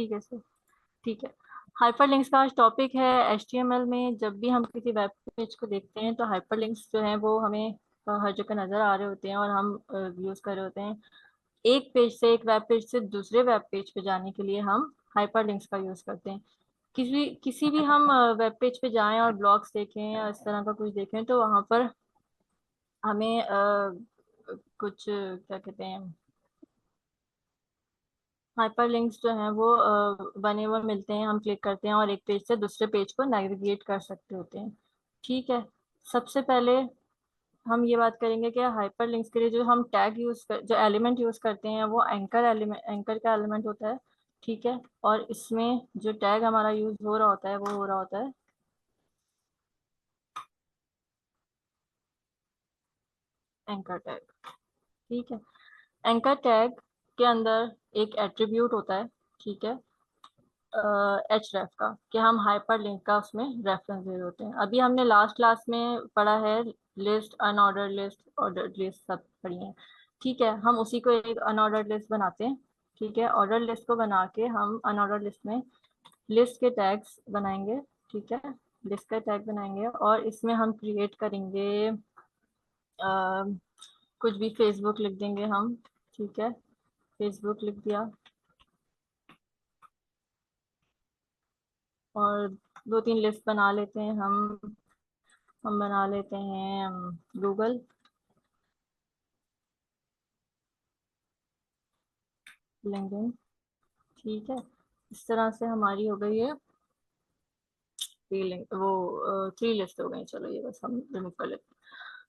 ठीक है सर। ठीक है। हाइपरलिंक्स का आज टॉपिक है। एचटीएमएल में जब भी हम किसी वेब पेज को देखते हैं तो हाइपरलिंक्स जो हैं वो हमें हर जगह नज़र आ रहे होते हैं और हम यूज़ कर रहे होते हैं। एक पेज से, एक वेब पेज से दूसरे वेब पेज पे जाने के लिए हम हाइपरलिंक्स का यूज़ करते हैं। किसी किसी भी हम वेब पेज पे जाएं और ब्लॉग्स देखें या इस तरह का कुछ देखें तो वहाँ पर हमें कुछ क्या कहते हैं, हाइपर लिंक्स जो हैं वो बने हुए मिलते हैं। हम क्लिक करते हैं और एक पेज से दूसरे पेज को नेविगेट कर सकते होते हैं। ठीक है। सबसे पहले हम ये बात करेंगे कि हाइपर लिंक्स के लिए जो हम टैग जो एलिमेंट यूज करते हैं वो एंकर एलिमेंट, एंकर का एलिमेंट होता है। ठीक है। और इसमें जो टैग हमारा यूज हो रहा होता है वो हो रहा होता है एंकर टैग। ठीक है। एंकर टैग के अंदर एक एट्रीब्यूट होता है। ठीक है। एच रेफ का, कि हम हाइपर लिंक का उसमें रेफरेंस दे रहे होते हैं। अभी हमने लास्ट क्लास में पढ़ा है list, unordered list, order list सब पढ़ी है। ठीक है। हम उसी को एक अनऑर्डर लिस्ट बनाते हैं। ठीक है। ऑर्डर लिस्ट को बना के हम अनऑर्डर लिस्ट में लिस्ट के टैग्स बनाएंगे। ठीक है। लिस्ट का टैग बनाएंगे और इसमें हम क्रिएट करेंगे अ, कुछ भी, फेसबुक लिख देंगे हम। ठीक है। फेसबुक लिख दिया और दो तीन लिस्ट बना लेते हैं हम बना लेते हैं गूगल, लिंक्डइन। ठीक है। इस तरह से हमारी हो गई है थ्री लिंक, वो थ्री लिस्ट हो गई। चलो ये बस हम रिमूव कर लेते हैं।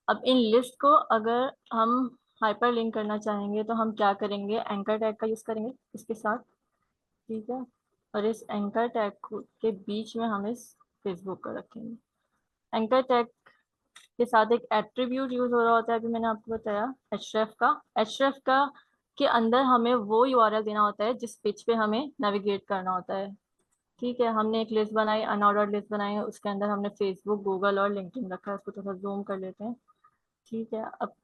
अब इन लिस्ट को अगर हम हाइपर लिंक करना चाहेंगे तो हम क्या करेंगे, एंकर टैग का यूज करेंगे इसके साथ। ठीक है। और इस एंकर टैग के बीच में हम इस फेसबुक को रखेंगे। एंकर टैग के साथ एक एट्रीब्यूट यूज हो रहा होता है, अभी मैंने आपको बताया, एचरेफ का। एचरेफ का के अंदर हमें वो यूआरएल देना होता है जिस पेज पे हमें नेविगेट करना होता है। ठीक है। हमने एक लिस्ट बनाई, अनऑर्डर्ड लिस्ट बनाई है, उसके अंदर हमने फेसबुक, गूगल और लिंक्डइन रखा है। उसको थोड़ा जूम कर लेते हैं। ठीक है। अब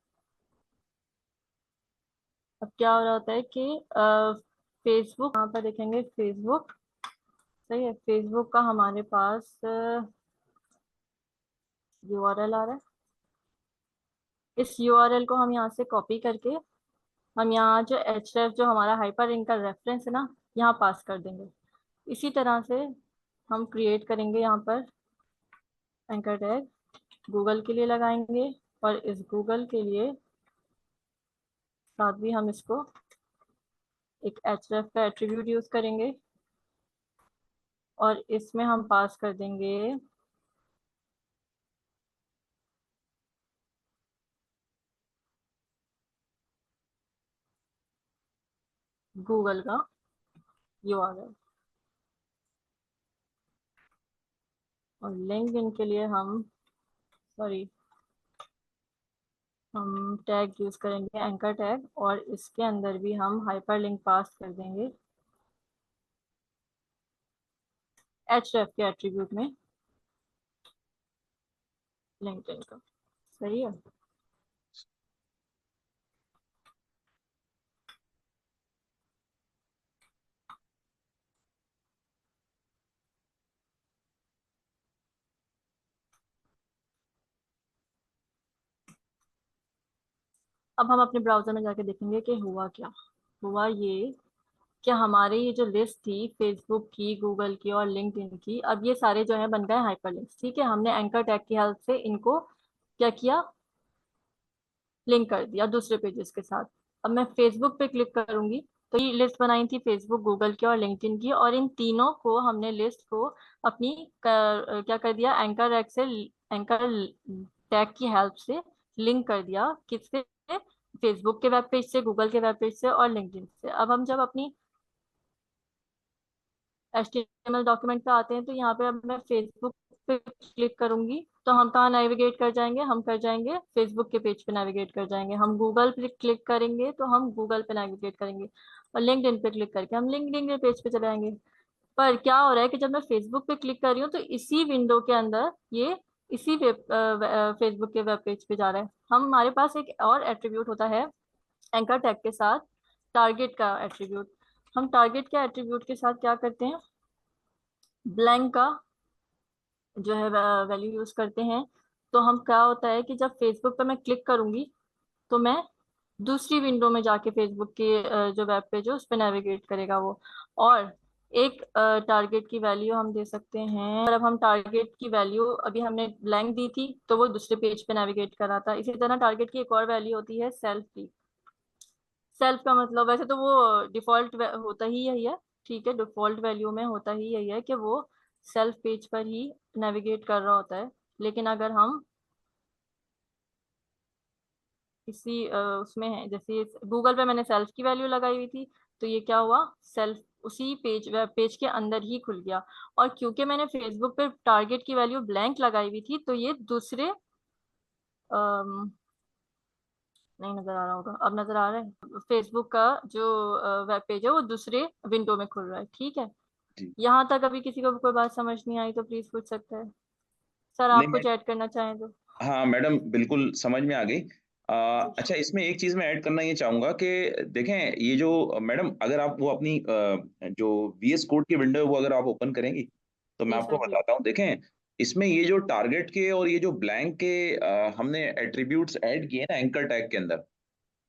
क्या हो रहा होता है कि फेसबुक, यहाँ पर देखेंगे फेसबुक। सही है। फेसबुक का हमारे पास यूआरएल आ रहा है। इस यूआरएल को हम यहाँ से कॉपी करके हम यहाँ जो एचरेफ, जो हमारा हाइपर लिंक का रेफरेंस है ना, यहाँ पास कर देंगे। इसी तरह से हम क्रिएट करेंगे यहाँ पर एंकर टैग, गूगल के लिए लगाएंगे और इस गूगल के लिए साथ भी हम इसको एक href का एट्रीब्यूट यूज करेंगे और इसमें हम पास कर देंगे गूगल का यूआरएल। और लिंक्डइन के लिए हम, सॉरी, हम टैग यूज करेंगे एंकर टैग और इसके अंदर भी हम हाइपर लिंक पास कर देंगे href के एट्रीब्यूट में लिंक्डइन का। सही है। अब हम अपने ब्राउजर में जाके देखेंगे कि हुआ क्या। हुआ ये कि हमारी ये जो लिस्ट थी फेसबुक की, गूगल की और लिंक्डइन की, अब ये सारे जो है बन गए हाइपरलिंक्स। ठीक है। हमने एंकर टैग की हेल्प से इनको क्या किया, लिंक कर दिया दूसरे पेजेस के साथ। अब मैं फेसबुक पे क्लिक करूंगी तो ये लिस्ट बनाई थी फेसबुक, गूगल की और लिंक्डइन की, और इन तीनों को हमने लिस्ट को अपनी क्या कर दिया, एंकर टैग से, एंकर टैग की हेल्प से लिंक कर दिया। किससे, फेसबुक के वेब पेज से, गूगल के वेब पेज से और लिंक्डइन से। अब हम जब अपनी HTML डॉक्यूमेंट पे आते हैं तो यहाँ पे अब मैं फेसबुक पे क्लिक करूंगी तो हम कहाँ नेविगेट कर जाएंगे, हम कर जाएंगे फेसबुक के पेज पे नेविगेट कर जाएंगे। हम गूगल पे क्लिक करेंगे तो हम गूगल पे नेविगेट करेंगे और लिंक्डइन पे क्लिक करके हम लिंक्डइन के पेज पे चले जाएंगे। पर क्या हो रहा है कि जब मैं फेसबुक पे क्लिक कर रही हूँ तो इसी विंडो के अंदर ये इसी फेसबुक के वेब पेज पे जा रहा है। हम, हमारे पास एक और एट्रीब्यूट होता है एंकर टैग के साथ, टारगेट का एट्रीब्यूट। हम टारगेट के एट्रीब्यूट के साथ क्या करते हैं, ब्लैंक का जो है वैल्यू यूज करते हैं। तो हम क्या होता है कि जब फेसबुक पे मैं क्लिक करूंगी तो मैं दूसरी विंडो में जाके फेसबुक की जो वेब पेज है उस पर नेविगेट करेगा वो। और एक टारगेट की वैल्यू हम दे सकते हैं, और अब हम टारगेट की वैल्यू अभी हमने ब्लैंक दी थी तो वो दूसरे पेज पे नेविगेट कर रहा था। इसी तरह टारगेट की एक और वैल्यू होती है सेल्फ की। सेल्फ का मतलब वैसे तो वो डिफॉल्ट होता ही यही है, ठीक है, डिफॉल्ट वैल्यू में होता ही यही है कि वो सेल्फ पेज पर ही नेविगेट कर रहा होता है। लेकिन अगर हम किसी उसमें है, जैसे गूगल पे मैंने सेल्फ की वैल्यू लगाई हुई थी तो ये क्या हुआ, सेल्फ उसी पेज वेब पेज के अंदर ही खुल गया। और क्योंकि मैंने फेसबुक पे टारगेट की वैल्यू ब्लैंक लगाई हुई थी तो ये दूसरे नहीं नजर आ रहा होगा, अब नजर आ रहा है, फेसबुक का जो वेब पेज है वो दूसरे विंडो में खुल रहा है, ठीक है। जी। यहाँ तक अभी किसी को कोई बात समझ नहीं आई तो प्लीज पूछ सकता है। सर नहीं आप मैं, कुछ ऐड करना चाहें तो। हाँ मैडम बिल्कुल समझ में आ गई। जी अच्छा, इसमें एक चीज मैं ऐड करना ये चाहूंगा कि देखें, ये जो मैडम अगर आप वो अपनी जो VS कोड की विंडो है वो अगर आप ओपन करेंगे तो मैं जी आपको सर जी। बताता हूँ। देखें, इसमें ये जो टारगेट के और ये जो ब्लैंक के हमने एट्रीब्यूट्स ऐड किए ना एंकर टैग के अंदर।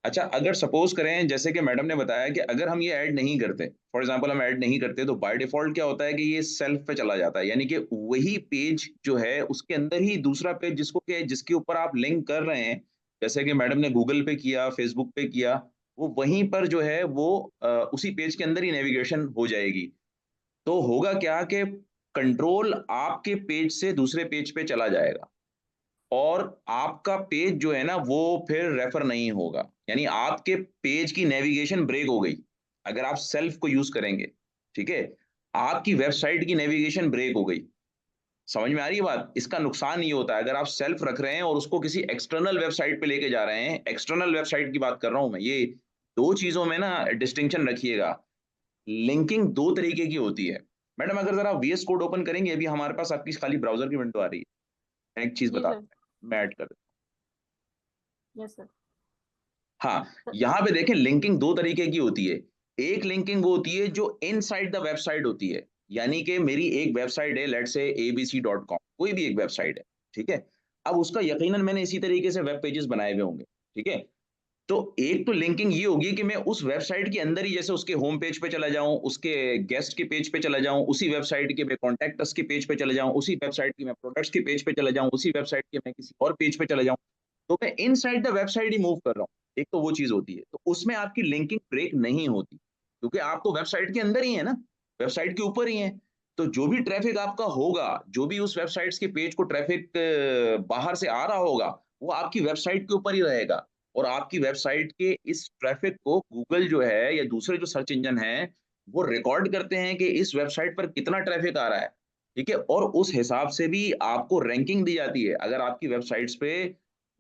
अच्छा, अगर सपोज करें जैसे कि मैडम ने बताया कि अगर हम ये ऐड नहीं करते, फॉर एग्जांपल हम ऐड नहीं करते, तो बाय डिफॉल्ट क्या होता है कि ये सेल्फ पे चला जाता है, यानी कि वही पेज जो है उसके अंदर ही दूसरा पेज जिसको के जिसके ऊपर आप लिंक कर रहे हैं, जैसे कि मैडम ने गूगल पे किया, फेसबुक पे किया, वो वहीं पर जो है वो उसी पेज के अंदर ही नेविगेशन हो जाएगी। तो होगा क्या कि कंट्रोल आपके पेज से दूसरे पेज पे चला जाएगा और आपका पेज जो है ना वो फिर रेफर नहीं होगा, यानी आपके पेज की नेविगेशन ब्रेक हो गई अगर आप सेल्फ को यूज करेंगे। ठीक है, आपकी वेबसाइट की नेविगेशन ब्रेक हो गई। समझ में आ रही है बात? इसका नुकसान ये होता है अगर आप सेल्फ रख रहे हैं और उसको किसी एक्सटर्नल वेबसाइट पे लेके जा रहे हैं, एक्सटर्नल वेबसाइट की बात कर रहा हूं मैं, ये दो चीजों में ना डिस्टिंक्शन रखिएगा। लिंकिंग दो तरीके की होती है। मैडम अगर जरा VS कोड ओपन करेंगे, अभी हमारे पास आपकी खाली ब्राउजर की विंडो आ रही है, मैं एक चीज जी बता सर। मैं ऐड कर, यस सर। हाँ, यहाँ पे देखें लिंकिंग दो तरीके की होती है। एक लिंकिंग वो होती है जो इनसाइड द वेबसाइट होती है, यानी कि मेरी एक वेबसाइट है, लेट्स से abc.com, कोई भी एक वेबसाइट है, ठीक है। अब उसका यकीनन मैंने इसी तरीके से वेब पेजेस बनाए हुए होंगे, ठीक है। तो एक तो लिंकिंग ये होगी कि मैं उस वेबसाइट के अंदर ही जैसे उसके होम पेज पे चला जाऊं, उसके गेस्ट के पेज पे चला जाऊं, उसी वेबसाइट के मैं कॉन्टैक्ट के पेज पे चले जाऊं, उसी वेबसाइट की मैं प्रोडक्ट्स के पेज पे चले जाऊं, उसी वेबसाइट के मैं किसी और पेज पे चले जाऊं। तो मैं inside the website he move कर रहा हूँ। एक तो वो चीज होती है, तो उसमें आपकी लिंकिंग ब्रेक नहीं होती क्योंकि आप तो वेबसाइट के अंदर ही है ना, वेबसाइट के ऊपर ही है। तो जो भी ट्रैफिक आपका होगा, जो भी उस वेबसाइट्स के पेज को ट्रैफिक बाहर से आ रहा होगा, वो आपकी वेबसाइट के ऊपर ही रहेगा। और आपकी वेबसाइट के इस ट्रैफिक को गूगल जो है या दूसरे जो सर्च इंजन है वो रिकॉर्ड करते हैं कि इस वेबसाइट पर कितना ट्रैफिक आ रहा है, ठीक है। और उस हिसाब से भी आपको रैंकिंग दी जाती है। अगर आपकी वेबसाइट्स पे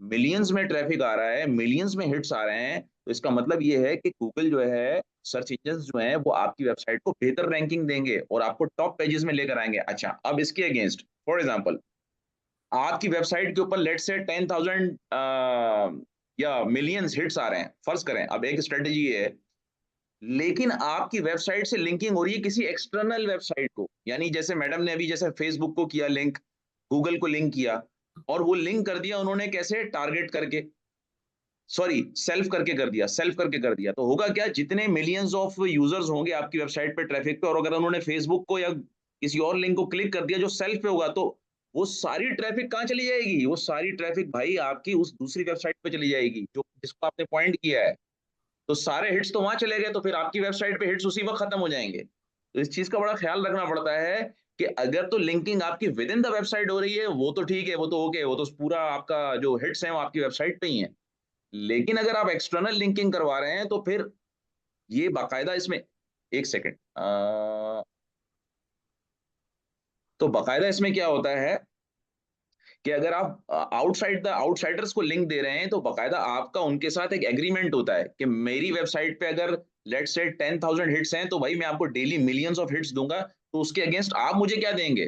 मिलियंस में ट्रैफिक आ रहा है, मिलियंस में हिट्स आ रहे हैं, तो इसका मतलब ये है कि गूगल जो है, सर्च इंजन जो है वो आपकी वेबसाइट को बेहतर रैंकिंग देंगे और आपको टॉप पेजेस में लेकर आएंगे। अच्छा, अब इसके अगेंस्ट फॉर एग्जांपल आपकी वेबसाइट के ऊपर लेट से 10,000 या मिलियंस हिट्स आ रहे हैं, फर्ज करें, अब एक स्ट्रेटेजी ये है, लेकिन आपकी वेबसाइट से लिंकिंग हो रही है किसी एक्सटर्नल वेबसाइट को, यानी जैसे मैडम ने अभी जैसे फेसबुक को किया लिंक, गूगल को लिंक किया, और वो लिंक कर दिया उन्होंने कैसे, टारगेट करके, सॉरी सेल्फ करके कर दिया, सेल्फ करके कर दिया। तो होगा क्या, जितने मिलियंस ऑफ यूजर्स होंगे आपकी वेबसाइट पे ट्रैफिक पे, और अगर उन्होंने फेसबुक को या किसी और लिंक को क्लिक कर दिया जो सेल्फ पे होगा, तो वो सारी ट्रैफिक कहाँ चली जाएगी, वो सारी ट्रैफिक भाई आपकी उस दूसरी वेबसाइट पे चली जाएगी जो जिसको आपने पॉइंट किया है। तो सारे हिट्स तो वहां चले गए, तो फिर आपकी वेबसाइट पे हिट्स उसी वक्त खत्म हो जाएंगे। तो इस चीज का बड़ा ख्याल रखना पड़ता है कि अगर तो लिंकिंग आपकी विद इन द वेबसाइट हो रही है वो तो ठीक है, वो तो ओके, वो तो पूरा आपका जो हिट्स है वो आपकी वेबसाइट पे ही है। लेकिन अगर आप एक्सटर्नल लिंकिंग करवा रहे हैं तो फिर ये बाकायदा इसमें, एक सेकेंड, तो बाकायदा इसमें क्या होता है कि अगर आप आउटसाइडर्स को लिंक दे रहे हैं तो बाकायदा आपका उनके साथ एक एग्रीमेंट होता है कि मेरी वेबसाइट पे अगर लेट से 10,000 हिट्स हैं तो भाई मैं आपको डेली मिलियंस ऑफ हिट्स दूंगा, तो उसके अगेंस्ट आप मुझे क्या देंगे।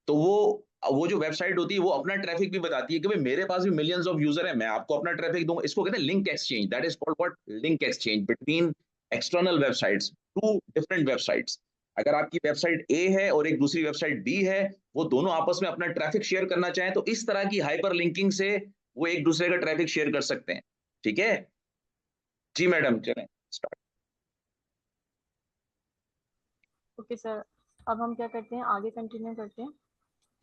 तो वो जो वेबसाइट होती है वो अपना ट्रैफिक भी बताती है कि भाई मेरे पास भी मिलियंस ऑफ यूजर है, मैं आपको अपना ट्रैफिक दूंगा। इसको कहते हैं link exchange, that is called what, link exchange between external websites. Two different websites. अगर आपकी वेबसाइट ए है और एक दूसरी वेबसाइट बी है, वो दोनों आपस में अपना ट्रैफिक शेयर करना चाहें तो इस तरह की हाइपर लिंकिंग से वो एक दूसरे का ट्रैफिक शेयर कर सकते हैं। ठीक है जी मैडम, चलें स्टार्ट। ओके सर, अब हम क्या करते हैं, आगे कंटिन्यू करते हैं।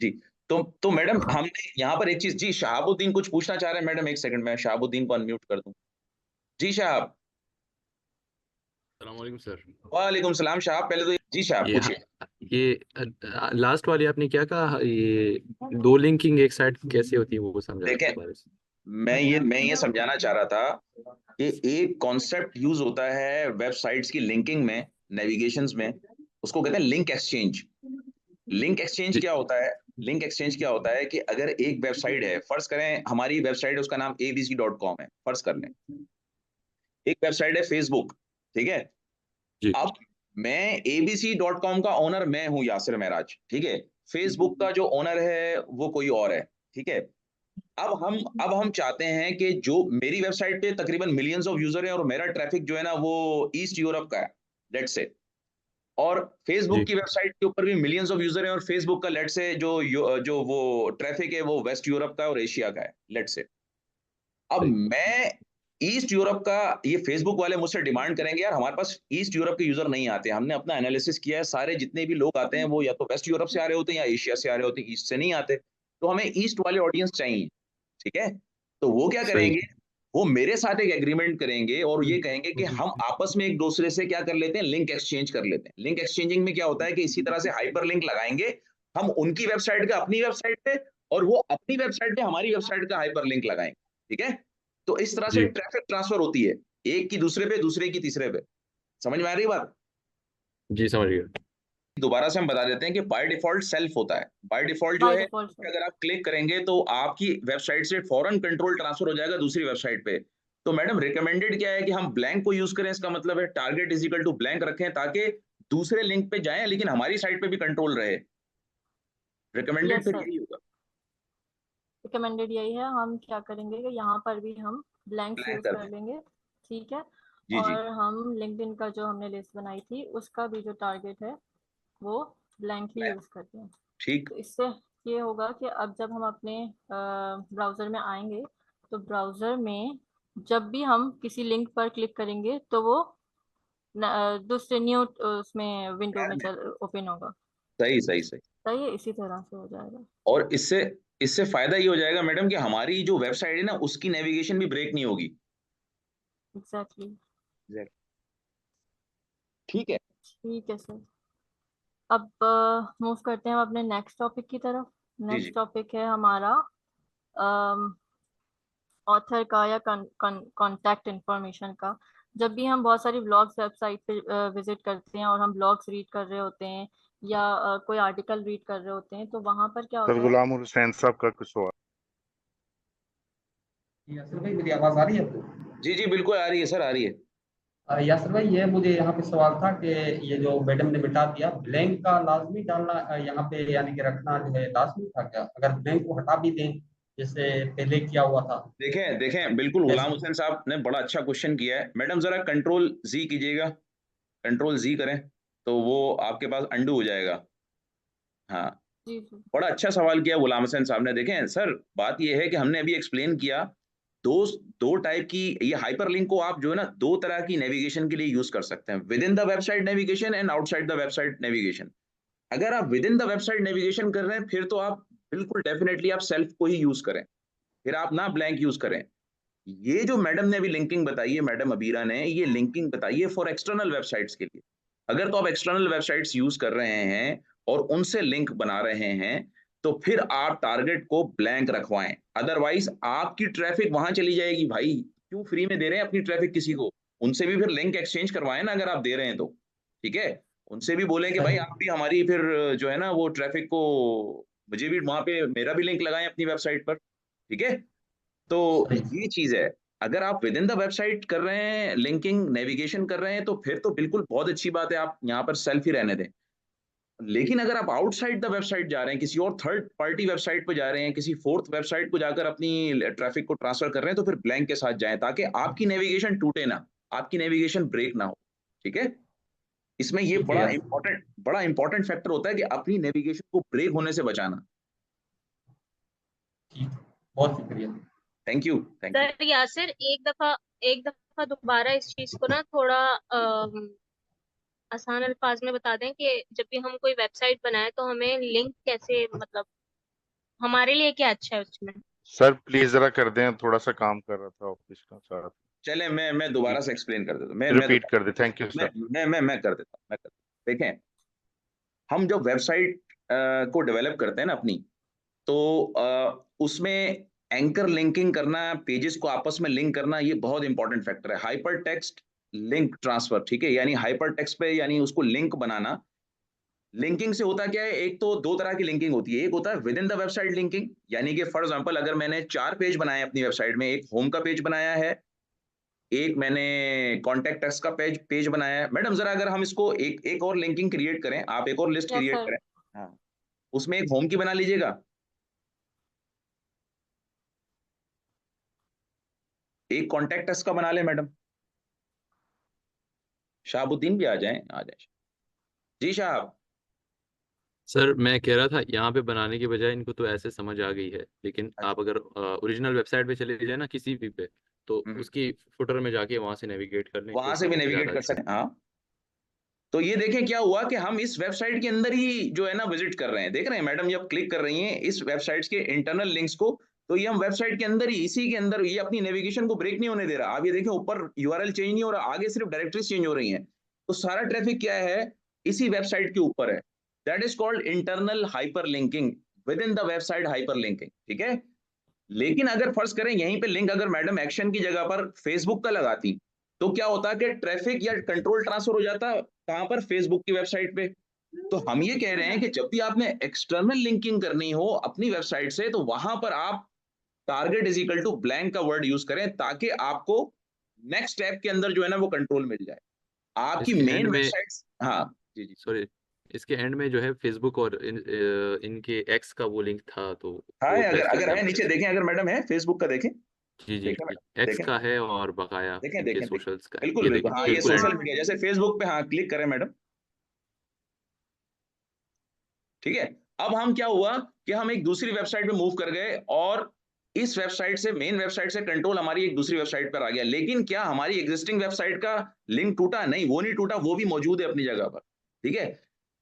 जी, तो मैडम हमने यहाँ पर एक चीज, जी शहाबुद्दीन कुछ पूछना चाह रहे हैं मैडम, एक सेकंड मैं शहाबुद्दीन को अनम्यूट कर दूं। जी शहाब। अस्सलाम वालेकुम सर। वालेकुम सलाम शहाब, पहले तो जी शहाब ये पूछिए। ये लास्ट वाली आपने क्या कहा, ये दो लिंकिंग एक साइड कैसे होती है वो समझाना देखें, दोबारा से। मैं ये समझाना चाह रहा था कि एक कॉन्सेप्ट यूज होता है वेबसाइट्स की लिंकिंग में, नेविगेशंस में, उसको कहते हैं लिंक एक्सचेंज। लिंक एक्सचेंज जी क्या होता है? लिंक एक्सचेंज क्या होता है कि अगर एक वेबसाइट है, फर्ज करें हमारी वेबसाइट है, उसका नाम abc.com है, फर्ज कर लें। एक वेबसाइट है फेसबुक, ठीक है। जी अब मैं abc.com का ओनर मैं हूं यासिर महराज, ठीक है। फेसबुक का जो ओनर है वो कोई और है, ठीक है। अब हम चाहते हैं कि जो मेरी वेबसाइट पे तकरीबन मिलियंस ऑफ यूजर हैं और मेरा ट्रैफिक जो है ना वो ईस्ट यूरोप का है, लेट्स से, और फेसबुक जी की वेबसाइट के ऊपर भी मिलियंस ऑफ यूजर हैं और फेसबुक का लेट्स से जो वो ट्रैफिक है वो वेस्ट यूरोप का है और एशिया का है, लेट्स से। अब सही मैं ईस्ट यूरोप का, ये फेसबुक वाले मुझसे डिमांड करेंगे यार हमारे पास ईस्ट यूरोप के यूजर नहीं आते, हमने अपना एनालिसिस किया है, सारे जितने भी लोग आते हैं वो या तो वेस्ट यूरोप से आ रहे होते हैं या एशिया से आ रहे होते हैं, ईस्ट से नहीं आते, तो हमें ईस्ट वाले ऑडियंस चाहिए, ठीक है। तो वो क्या सही करेंगे, वो मेरे साथ एक एग्रीमेंट करेंगे और ये कहेंगे कि हम आपस में एक दूसरे से क्या कर लेते हैं, लिंक एक्सचेंज कर लेते हैं। लिंक एक्सचेंजिंग में क्या होता है कि इसी तरह से हाइपर लिंक लगाएंगे हम उनकी वेबसाइट का अपनी वेबसाइट पे, और वो अपनी वेबसाइट पे हमारी वेबसाइट का हाइपर लिंक लगाएंगे, ठीक है। तो इस तरह से जी ट्रैफिक ट्रांसफर होती है, एक की दूसरे पे, दूसरे की तीसरे पे। समझ में आ रही है बात? जी समझ गया। दोबारा से हम बता देते हैं कि बाय डिफॉल्ट सेल्फ होता है, बाय डिफॉल्ट जो बाय है डिफॉल्ट सर। अगर आप क्लिक करेंगे तो आपकी वेबसाइट से फौरन कंट्रोल ट्रांसफर हो जाएगा दूसरी वेबसाइट पे। तो मैडम रिकमेंडेड क्या है कि हम ब्लैंक को यूज करें, इसका मतलब है target is equal to blank रखें ताकि दूसरे लिंक पे जाएं लेकिन हमारी साइट पे भी कंट्रोल रहे। रिकमेंडेड यस फिर सर, यही होगा, रिकमेंडेड यही है। हम क्या करेंगे कि यहाँ पर भी हम ब्लैंक्स ब्लैंक यूज कर कर दें। लेंगे, ठीक है। जी जी, और हम लिंक्डइन का जो हमने लिस्ट बनाई थी उसका भी जो टारगेट है वो ब्लैंक ही ब्लैंक, यूज करते हैं। ठीक। तो इससे ये होगा कि अब जब हम अपने ब्राउज़र में आएंगे तो ब्राउज़र में जब भी हम किसी लिंक पर क्लिक करेंगे तो वो दूसरे न्यू उसमें विंडो में चल ओपन होगा। सही सही सही। सही है, इसी तरह से हो जाएगा। और इससे इससे फायदा ये हो जाएगा मैडम कि हमारी जो वेबसाइट है ना उसकी नेविगेशन भी ब्रेक नहीं होगी। एग्जैक्टली। Exactly. ठीक है। ठीक है सर, अब मूव करते हैं हम अपने नेक्स्ट टॉपिक की तरफ। जी जी, नेक्स्ट टॉपिक है हमारा ऑथर का या कांटेक्ट इंफॉर्मेशन का। जब भी हम बहुत सारी ब्लॉग्स वेबसाइट पे विजिट करते हैं और हम ब्लॉग्स रीड कर रहे होते हैं या कोई आर्टिकल रीड कर रहे होते हैं तो वहां पर क्या सर होता है। गुलाम हुसैन साहब का कुछ सवाल। यासिर भाई, मेरी आवाज आ रही है आपको? जी जी बिल्कुल आ रही है सर, आ रही है। यासिर भाई, ये मुझे यहाँ पे सवाल था कि ये जो मैडम ने मिटा दिया ब्लैंक का लाजमी डालना यहाँ पे यानी कि रखना जो है लाजमी था क्या, अगर ब्लैंक को हटा भी दें जैसे पहले किया हुआ था? देखें देखें, बिल्कुल गुलाम जैसे हुसैन साहब ने बड़ा अच्छा क्वेश्चन किया है। मैडम जरा कंट्रोल जी कीजिएगा, कंट्रोल जी करें तो वो आपके पास अंडू हो जाएगा। हाँ, जी जी। बड़ा अच्छा सवाल किया गुलाम हुसैन साहब ने। देखें सर, बात ये है कि हमने अभी एक्सप्लेन किया, दो दो टाइप की ये हाइपरलिंक को आप जो है ना दो तरह की नेविगेशन के लिए यूज कर सकते हैं, with in the website navigation and outside the website navigation. अगर आप with in the website navigation कर रहे हैं फिर तो आप बिल्कुल डेफिनेटली आप सेल्फ को ही यूज करें, फिर आप ना ब्लैंक यूज करें। ये जो मैडम ने अभी लिंकिंग बताई है, मैडम अबीरा ने ये लिंकिंग बताई है फॉर एक्सटर्नल वेबसाइट्स के लिए। अगर तो आप एक्सटर्नल वेबसाइट्स यूज कर रहे हैं और उनसे लिंक बना रहे हैं तो फिर आप टारगेट को ब्लैंक रखवाएं, अदरवाइज आपकी ट्रैफिक वहां चली जाएगी। भाई क्यों फ्री में दे रहे हैं अपनी ट्रैफिक किसी को? उनसे भी फिर लिंक एक्सचेंज करवाएं ना अगर आप दे रहे हैं तो, ठीक है। उनसे भी बोलें कि भाई सही। आप भी हमारी फिर जो है ना वो ट्रैफिक को, मुझे भी वहां पे मेरा भी लिंक लगाएं अपनी वेबसाइट पर, ठीक है। तो सही। ये चीज है, अगर आप विद इन द वेबसाइट कर रहे हैं लिंकिंग नेविगेशन कर रहे हैं तो फिर तो बिल्कुल बहुत अच्छी बात है, आप यहाँ पर सेल्फ ही रहने दें। लेकिन अगर आप आउटसाइड द वेबसाइट जा रहे हैं, किसी और थर्ड पार्टी वेबसाइट पर जा रहे हैं, किसी फोर्थ वेबसाइट को जाकर अपनी ट्रैफिक को ट्रांसफर कर रहे हैं तो फिर ब्लैंक के साथ जाएं ताकि आपकी नेविगेशन टूटे ना, आपकी नेविगेशन ब्रेक ना हो, ठीक है। इसमें ये ठीक है। बड़ा इंपॉर्टेंट फैक्टर होता है कि अपनी नेविगेशन को ब्रेक होने से बचाना। ठीक, बहुत शुक्रिया। Thank you. सर यासिर, एक दफा दोबारा इस चीज को ना थोड़ा आसान अल्फाज में बता दें कि जब भी हम कोई वेबसाइट बनाए तो हमें लिंक कैसे, मतलब हमारे लिए क्या अच्छा है उसमें। सर प्लीज जरा कर दें, थोड़ा सा काम कर रहा था ऑफिस का सारा। चले मैं दोबारा से एक्सप्लेन कर देता हूँ। रिपीट कर दे। Thank you sir. मैं कर देता हूँ। देखें, हम जब वेबसाइट को डेवलप करते हैं ना अपनी, तो उसमें एंकर लिंकिंग करना, पेजेस को आपस में लिंक करना, ये बहुत इंपॉर्टेंट फैक्टर है। हाइपर टेक्स्ट लिंक ट्रांसफर, ठीक है, यानी हाइपर टेक्स्ट पे यानी उसको लिंक बनाना। लिंकिंग से होता क्या है, एक तो दो तरह की लिंकिंग होती है। एक होता है with in the website linking, यानी कि फॉर एग्जांपल अगर मैंने 4 पेज बनाए अपनी वेबसाइट में, एक होम का पेज बनाया है, एक मैंने कॉन्टैक्ट अस का पेज बनाया है। मैडम जरा अगर हम इसको एक और लिंकिंग क्रिएट करें, आप एक और लिस्ट Yes, क्रिएट sir. करें। हाँ, उसमें एक होम की बना लीजिएगा, एक कॉन्टैक्ट अस का बना ले मैडम। शाहबुद्दीन भी आ जाए। जी साहब। सर मैं कह रहा था यहाँ पे बनाने की बजाय इनको तो ऐसे समझ आ गई है, लेकिन आप अगर ओरिजिनल वेबसाइट पे चले जाए ना किसी भी पे, तो उसकी फुटर में जाके वहां से नेविगेट कर लें, वहां तो से भी समझ नेविगेट ज्यादा कर अच्छा। सकते हैं। हाँ, तो ये देखें क्या हुआ कि हम इस वेबसाइट के अंदर ही जो है ना विजिट कर रहे हैं। देख रहे हैं मैडम, जब क्लिक कर रही हैं इस वेबसाइट के इंटरनल लिंक्स को, तो ये हम वेबसाइट के अंदर ही, इसी के अंदर, ये अपनी नेविगेशन को ब्रेक नहीं होने दे रहा। आप ये देखें, ऊपर यूआरएल चेंज नहीं हो रहा, आगे सिर्फ डायरेक्टरीज चेंज हो रही हैं। तो सारा ट्रैफिक क्या है, इसी वेबसाइट के ऊपर है। That is called internal hyper linking, with in the website hyper linking, ठीक है। लेकिन अगर फर्ज करें यहीं पे लिंक अगर मैडम एक्शन की जगह पर फेसबुक का लगाती, तो क्या होता कि ट्रैफिक या कंट्रोल ट्रांसफर हो जाता कहां पर, फेसबुक की वेबसाइट पे। तो हम ये कह रहे हैं कि जब भी आपने एक्सटर्नल लिंकिंग करनी हो अपनी वेबसाइट से, तो वहां पर आप target is equal to blank का वर्ड यूज करें, ताकि आपको नेक्स्ट स्टेप के अंदर जो है ना वो कंट्रोल मिल जाए आपकी इसके मेन एंड में, वेबसाइट्स। हाँ जी जी। सॉरी, इसके एंड में जो है फेसबुक और इनके एक्स का वो लिंक था, तो हाँ वो अगर टेस्ट अगर करना है, नीचे पड़ेगा। देखें, अगर मैडम है फेसबुक का देखें। जी जी, देखें मैडम, एक्स देखें का है और बकाया देखें इनके देखें देखें, सोशल्स का है, बिल्कुल ये बिल्कुल, देखें हाँ ये बिल्कुल सोशल एंड। मीडिया जैसे फेसबुक पे, हाँ क्लिक करें मैडम, ठीक है। अब हम क्या हुआ कि हम एक दूसरी वेबसाइट पे मूव कर गए, और इस वेबसाइट से, मेन वेबसाइट से कंट्रोल हमारी एक दूसरी वेबसाइट पर आ गया। लेकिन क्या हमारी एग्जिस्टिंग वेबसाइट का लिंक टूटा? नहीं, वो नहीं टूटा, वो भी मौजूद है अपनी जगह पर, ठीक है।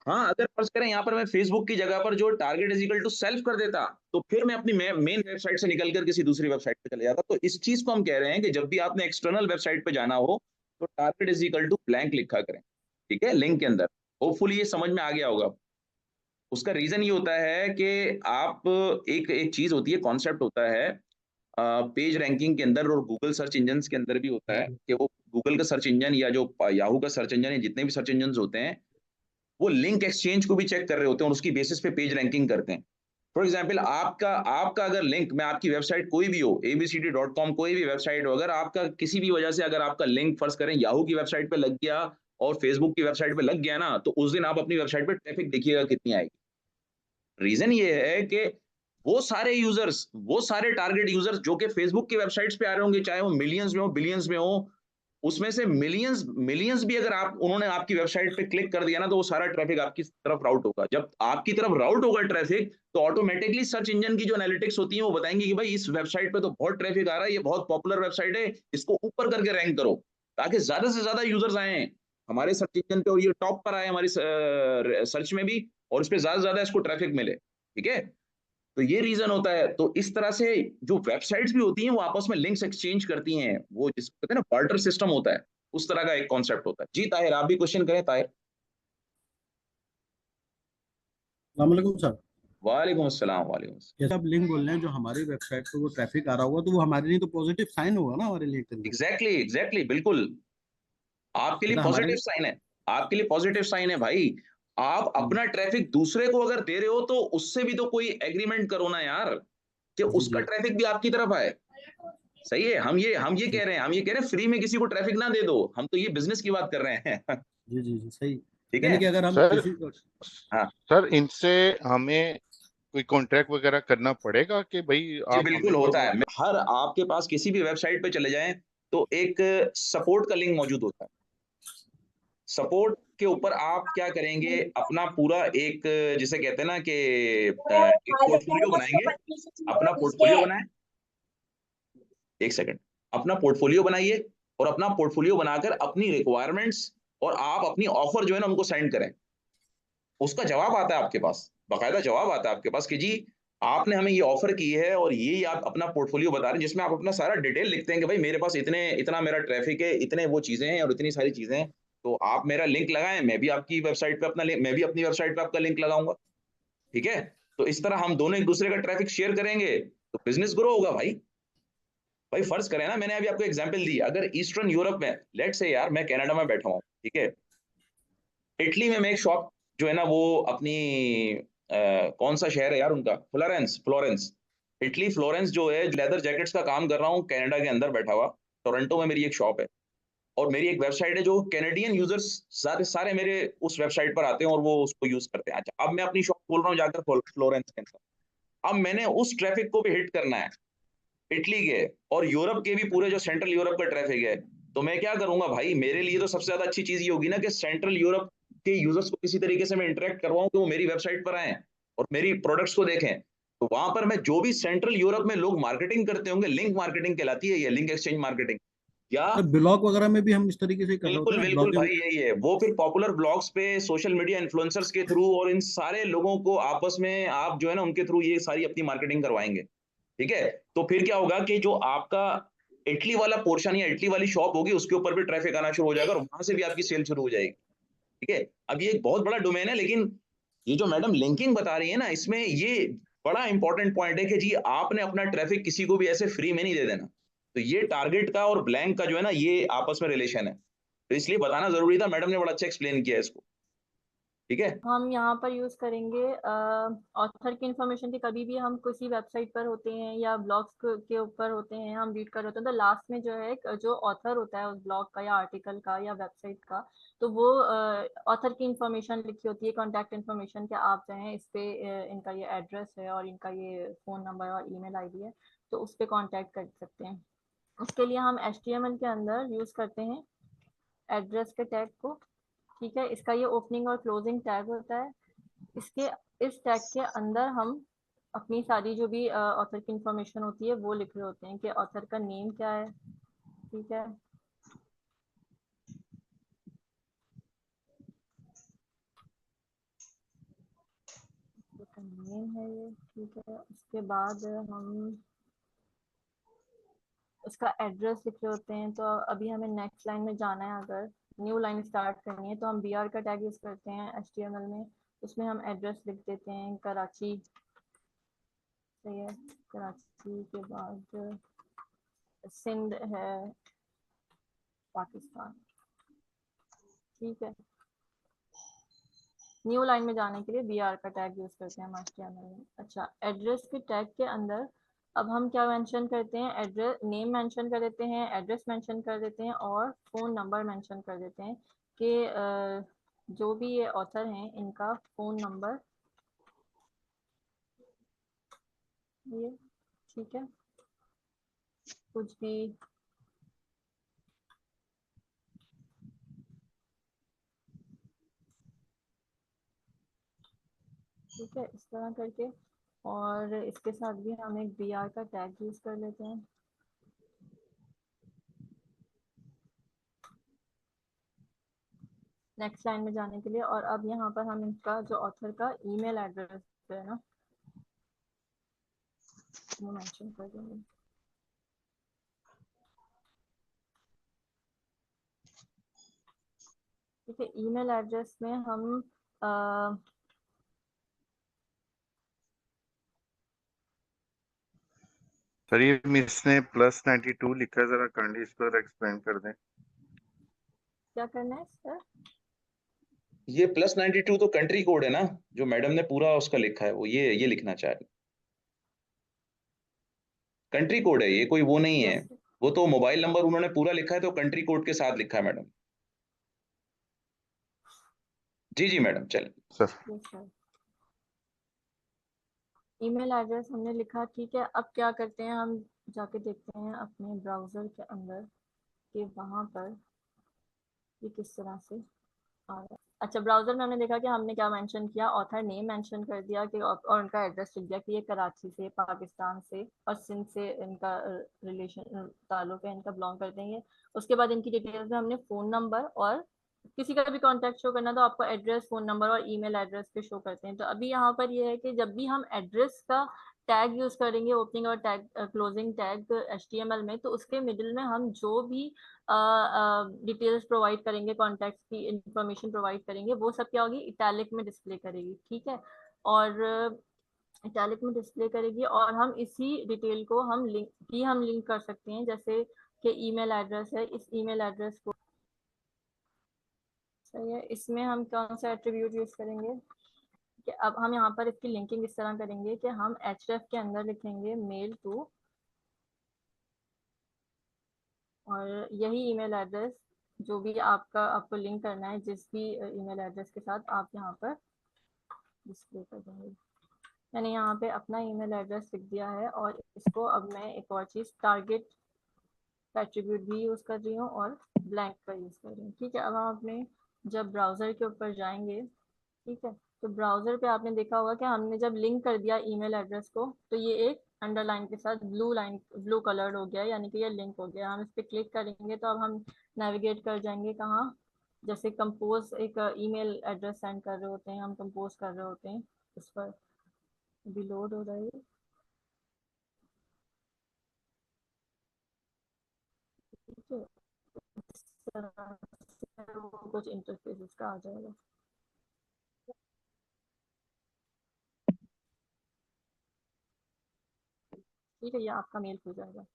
हाँ, अगर फर्ज करें यहाँ पर मैं फेसबुक की जगह पर जो target is equal to self कर देता, तो फिर मैं अपनी मेन वेबसाइट से निकलकर किसी दूसरी वेबसाइट पे चले जाता। तो इस चीज को हम कह रहे हैं कि जब भी आपने एक्सटर्नल वेबसाइट पे जाना हो, तो target is equal to blank लिखा करें, ठीक है, लिंक के अंदर। होपफुली ये समझ में आ गया होगा। उसका रीजन ये होता है कि आप, एक एक चीज होती है, कॉन्सेप्ट होता है पेज रैंकिंग के अंदर, और गूगल सर्च इंजन के अंदर भी होता है कि वो गूगल का सर्च इंजन या जो याहू का सर्च इंजन है, जितने भी सर्च इंजन होते हैं, वो लिंक एक्सचेंज को भी चेक कर रहे होते हैं और उसकी बेसिस पे पेज रैंकिंग करते हैं। फॉर एग्जाम्पल, आपका अगर लिंक, मैं आपकी वेबसाइट कोई भी हो, abcd.com कोई भी वेबसाइट हो, अगर आपका किसी भी वजह से अगर आपका लिंक फर्ज करें याहू की वेबसाइट पे लग गया और फेसबुक की वेबसाइट पे लग गया ना, तो उस दिन आप अपनी वेबसाइट पे ट्रैफिक देखिएगा कितनी आएगी। रीजन ये है कि वो सारे यूजर्स, वो सारे टारगेट यूजर्स जो कि फेसबुक की वेबसाइट्स पे आ रहे होंगे, चाहे वो मिलियंस में हो, बिलियंस में हो, उसमें से मिलियंस मिलियंस भी अगर उन्होंने आपकी वेबसाइट पे क्लिक कर दिया ना, तो वो सारा ट्रैफिक आपकी तरफ राउट होगा। जब आपकी तरफ राउट होगा ट्रैफिक, तो ऑटोमेटिकली सर्च इंजन की जो एनालिटिक्स होती है वो बताएंगे कि भाई इस वेबसाइट पे तो बहुत ट्रैफिक आ रहा है, ये बहुत पॉपुलर वेबसाइट है, इसको ऊपर करके रैंक करो, ताकि ज्यादा से ज्यादा यूजर्स आए हमारे सर्च इंजन पे और ये टॉप पर आए हमारी सर्च में भी, और इस पे ज्यादा से ज्यादा इसको ट्रैफिक मिले, ठीक है। तो ये रीजन होता है। तो इस तरह से जो वेबसाइट्स भी होती हैं वो आपस में लिंक्स एक्सचेंज करती हैं, वो जिसको कहते हैं ना बार्टर सिस्टम होता है, उस तरह का एक कॉन्सेप्ट होता है। जी ताहिर, आप भी क्वेश्चन करें ताहिर। अस्सलाम वालेकुम सर। वालेकुम अस्सलाम। वालेकुम अस्सलाम। जैसा आप लिंक बोल रहे हैं जो हमारी वेबसाइट पे वो ट्रैफिक आ रहा होगा, तो वो हमारे लिए तो पॉजिटिव साइन होगा ना हमारे लिए के अंदर। एग्जैक्टली एग्जैक्टली, बिल्कुल आपके लिए मतलब हमारे पॉजिटिव साइन है, आपके लिए पॉजिटिव साइन है भाई। आप अपना ट्रैफिक दूसरे को अगर दे रहे हो, तो उससे भी तो कोई एग्रीमेंट करो ना यार, कि जी उसका जी ट्रैफिक भी आपकी तरफ आए। सही है, हम ये कह रहे हैं, हम ये कह रहे हैं फ्री में किसी को ट्रैफिक ना दे दो, हम तो ये बिजनेस की बात कर रहे हैं। जी जी जी सही। ठीक यानी है। कि अगर हम सर किसी को, हाँ सर इनसे हमें कोई कॉन्ट्रैक्ट वगैरह करना पड़ेगा कि भाई जी आप बिल्कुल हमें होता है। प्रमोट हर आपके पास किसी भी वेबसाइट पे चले जाएं, तो एक सपोर्ट का लिंक मौजूद होता है। सपोर्ट के ऊपर आप क्या करेंगे, अपना पूरा एक जिसे कहते हैं ना कि एक पोर्टफोलियो बनाएंगे। अपना पोर्टफोलियो बनाएं, एक सेकंड, अपना पोर्टफोलियो बनाइए और अपना पोर्टफोलियो बनाकर अपनी रिक्वायरमेंट्स और आप अपनी ऑफर जो है ना उनको सेंड करें। उसका जवाब आता है आपके पास, बाकायदा जवाब आता है आपके पास कि जी आपने हमें ये ऑफर की है और ये आप अपना पोर्टफोलियो बता रहे हैं, जिसमें आप अपना सारा डिटेल लिखते हैं कि भाई मेरे पास इतना मेरा ट्रैफिक है, इतने वो चीजें हैं और इतनी सारी चीजें हैं, तो आप मेरा लिंक लगाएं, मैं भी आपकी वेबसाइट पे अपना लिंक, मैं भी अपनी वेबसाइट पे आपका लिंक लगाऊंगा। ठीक है, तो इस तरह हम दोनों एक दूसरे का ट्रैफिक शेयर करेंगे तो बिजनेस ग्रो होगा भाई। भाई फर्ज करें ना, मैंने अभी आपको एग्जांपल दी, अगर ईस्टर्न यूरोप में, लेट्स से यार मैं कनाडा में बैठा हूँ, ठीक है, इटली में मैं एक शॉप जो है ना वो अपनी कौन सा शहर है यार उनका, फ्लोरेंस, इटली फ्लोरेंस जो है लेदर जैकेट्स का काम कर रहा हूँ कनाडा के अंदर बैठा हुआ, टोरंटो में मेरी एक शॉप है और मेरी एक वेबसाइट है जो कैनेडियन यूजर्स सारे सारे मेरे उस वेबसाइट पर आते हैं और वो उसको यूज करते हैं। अच्छा, अब मैं अपनी शॉप खोल रहा हूँ जाकर फ्लोरेंस के अंदर, अब मैंने उस ट्रैफिक को भी हिट करना है, इटली के और यूरोप के भी, पूरे जो सेंट्रल यूरोप का ट्रैफिक है, तो मैं क्या करूंगा भाई, मेरे लिए तो सबसे ज्यादा अच्छी चीज ये होगी ना कि सेंट्रल यूरोप के यूजर्स को किसी तरीके से मैं इंटरेक्ट करवाऊं कि वो मेरी वेबसाइट पर आए और मेरी प्रोडक्ट्स को देखें। तो वहां पर मैं जो भी सेंट्रल यूरोप में लोग मार्केटिंग करते होंगे, लिंक मार्केटिंग कहलाती है, ये लिंक एक्सचेंज मार्केटिंग, या सर ब्लॉग वगैरह में भी हम इस तरीके से कर रहे होते बिल्कुल हैं ना, बिल्कुल ब्लॉगिंग। भाई, यही है वो, फिर पॉपुलर ब्लॉग्स पे सोशल मीडिया इन्फ्लुएंसर्स के थ्रू और इन सारे लोगों को आपस में आप जो है ना उनके थ्रू ये सारी अपनी मार्केटिंग करवाएंगे। ठीक है, तो फिर क्या होगा कि जो आपका इटली वाला पोर्शन या इटली वाली शॉप होगी उसके ऊपर भी ट्रैफिक आना शुरू हो जाएगा और वहां से भी आपकी सेल शुरू हो जाएगी। ठीक है, अब ये एक बहुत बड़ा डोमेन है, लेकिन ये जो मैडम लिंकिंग बता रही है ना, इसमें ये बड़ा इंपॉर्टेंट पॉइंट है कि जी आपने अपना ट्रैफिक किसी को भी ऐसे फ्री में नहीं दे देना। तो ये टारगेट का और ब्लैंक का जो है ना ये आपस में रिलेशन है, तो इसलिए बताना जरूरी था, मैडम ने बड़ा अच्छा एक्सप्लेन किया इसको। ठीक है, हम यहाँ पर यूज करेंगे ऑथर की इंफॉर्मेशन की। कभी भी हम किसी वेबसाइट पर होते हैं या ब्लॉग्स के ऊपर होते हैं, हम रीड कर रहे होते हैं, तो लास्ट में जो है जो ऑथर होता है उस ब्लॉग का या आर्टिकल का या वेबसाइट का, तो वो ऑथर की इंफॉर्मेशन लिखी होती है, कॉन्टैक्ट इंफॉर्मेशन, कि आप चाहें इस पे इनका ये एड्रेस है और इनका ये फ़ोन नंबर और ईमेल आईडी है, तो उस पर कॉन्टैक्ट कर सकते हैं। उसके लिए हम HTML के अंदर यूज़ करते हैं एड्रेस के टैग को। ठीक है, इसका ये ओपनिंग और क्लोजिंग टैग होता है। इसके इस टैग के अंदर हम अपनी सारी जो भी ऑथर की इंफॉर्मेशन होती है वो लिख रहे होते हैं कि ऑथर का नेम क्या है। ठीक है, नेम है ये। ठीक है, उसके बाद हम उसका एड्रेस लिख रहे होते हैं। तो अभी हमें नेक्स्ट लाइन में जाना है, अगर न्यू लाइन स्टार्ट करनी है तो हम BR का टैग यूज़ करते हैं HTML में। उसमें हम एड्रेस लिख देते हैं कराची, सही है, कराची के बाद सिंध है, पाकिस्तान। ठीक है, न्यू लाइन में जाने के लिए BR का टैग यूज करते हैं हम HTML में। अच्छा, एड्रेस के टैग के अंदर अब हम क्या मेंशन करते हैं, एड्रेस, नेम मेंशन कर देते हैं, एड्रेस मेंशन कर देते हैं और फ़ोन नंबर मेंशन कर देते हैं कि जो भी ये ऑथर हैं इनका फ़ोन नंबर ये। ठीक है, कुछ भी ठीक है इस तरह करके, और इसके साथ भी हम एक BR का टैग यूज़ कर लेते हैं। नेक्स्ट लाइन में जाने के लिए, और अब यहाँ पर हम इनका जो ऑथर का ईमेल एड्रेस है ना वो मेंशन कर देंगे। ठीक है, ईमेल एड्रेस में हम सर ये मिस ने +92 लिखा है, जरा काइंडली इस पर एक्सप्लेन कर दें। क्या करना है सर? ये +92 तो कंट्री कोड है ना, जो मैडम ने पूरा उसका लिखा है वो ये लिखना चाह रही, कंट्री कोड है ये, कोई वो नहीं है, यस वो तो मोबाइल नंबर उन्होंने पूरा लिखा है तो कंट्री कोड के साथ लिखा है मैडम। जी जी मैडम, चलिए। सर सर, ईमेल एड्रेस हमने लिखा। ठीक है, अब क्या करते हैं, हम जाके देखते हैं अपने ब्राउज़र के अंदर कि वहाँ पर ये किस तरह से अच्छा, ब्राउजर में हमने देखा कि हमने क्या मेंशन किया, ऑथर नेम मेंशन कर दिया कि और उनका एड्रेस लिख दिया कि ये कराची से, पाकिस्तान से और सिंध से इनका रिलेशन ताल्लुक है, इनका बिलोंग करते हैं ये। उसके बाद इनकी डिटेल्स में हमने फ़ोन नंबर और किसी का भी कॉन्टैक्ट शो करना तो आपको एड्रेस, फ़ोन नंबर और ईमेल एड्रेस पे शो करते हैं। तो अभी यहाँ पर ये है कि जब भी हम एड्रेस का टैग यूज़ करेंगे, ओपनिंग और टैग क्लोजिंग टैग HTML में, तो उसके मिडिल में हम जो भी डिटेल्स प्रोवाइड करेंगे, कॉन्टैक्ट की इंफॉर्मेशन प्रोवाइड करेंगे, वो सब क्या होगी, इटैलिक में डिस्प्ले करेगी, ठीक है। और इटैलिक में डिस्प्ले करेगी और हम इसी डिटेल को हम लिंक कर सकते हैं, जैसे कि ईमेल एड्रेस है, इस ईमेल एड्रेस को, सही है, इसमें हम कौन सा एट्रीब्यूट यूज़ करेंगे कि अब हम यहाँ पर इसकी लिंकिंग इस तरह करेंगे कि हम href के अंदर लिखेंगे मेल टू, और यही ईमेल एड्रेस जो भी आपको लिंक करना है, जिस भी ईमेल एड्रेस के साथ, आप यहाँ पर डिस्प्ले कर देंगे। मैंने यहाँ पे अपना ईमेल एड्रेस लिख दिया है और इसको अब मैं एक और चीज़ टारगेट एट्रीब्यूट भी यूज़ कर रही हूँ और ब्लैंक का यूज़ कर रही हूँ, ठीक है। अब हम अपने जब ब्राउज़र के ऊपर जाएंगे, ठीक है, तो ब्राउज़र पे आपने देखा होगा कि हमने जब लिंक कर दिया ईमेल एड्रेस को, तो ये एक अंडरलाइन के साथ ब्लू कलर्ड हो गया, यानी कि ये लिंक हो गया। हम इस पर क्लिक करेंगे तो अब हम नेविगेट कर जाएंगे कहाँ, जैसे कंपोज एक ईमेल एड्रेस सेंड कर रहे होते हैं, हम कंपोज कर रहे होते हैं, उस पर अभी लोड हो रहा है, ठीक है। इस तरह से वो कुछ इंटरफेस इसका आ जाएगा। ठीक है, ये आपका मेल हो जाएगा।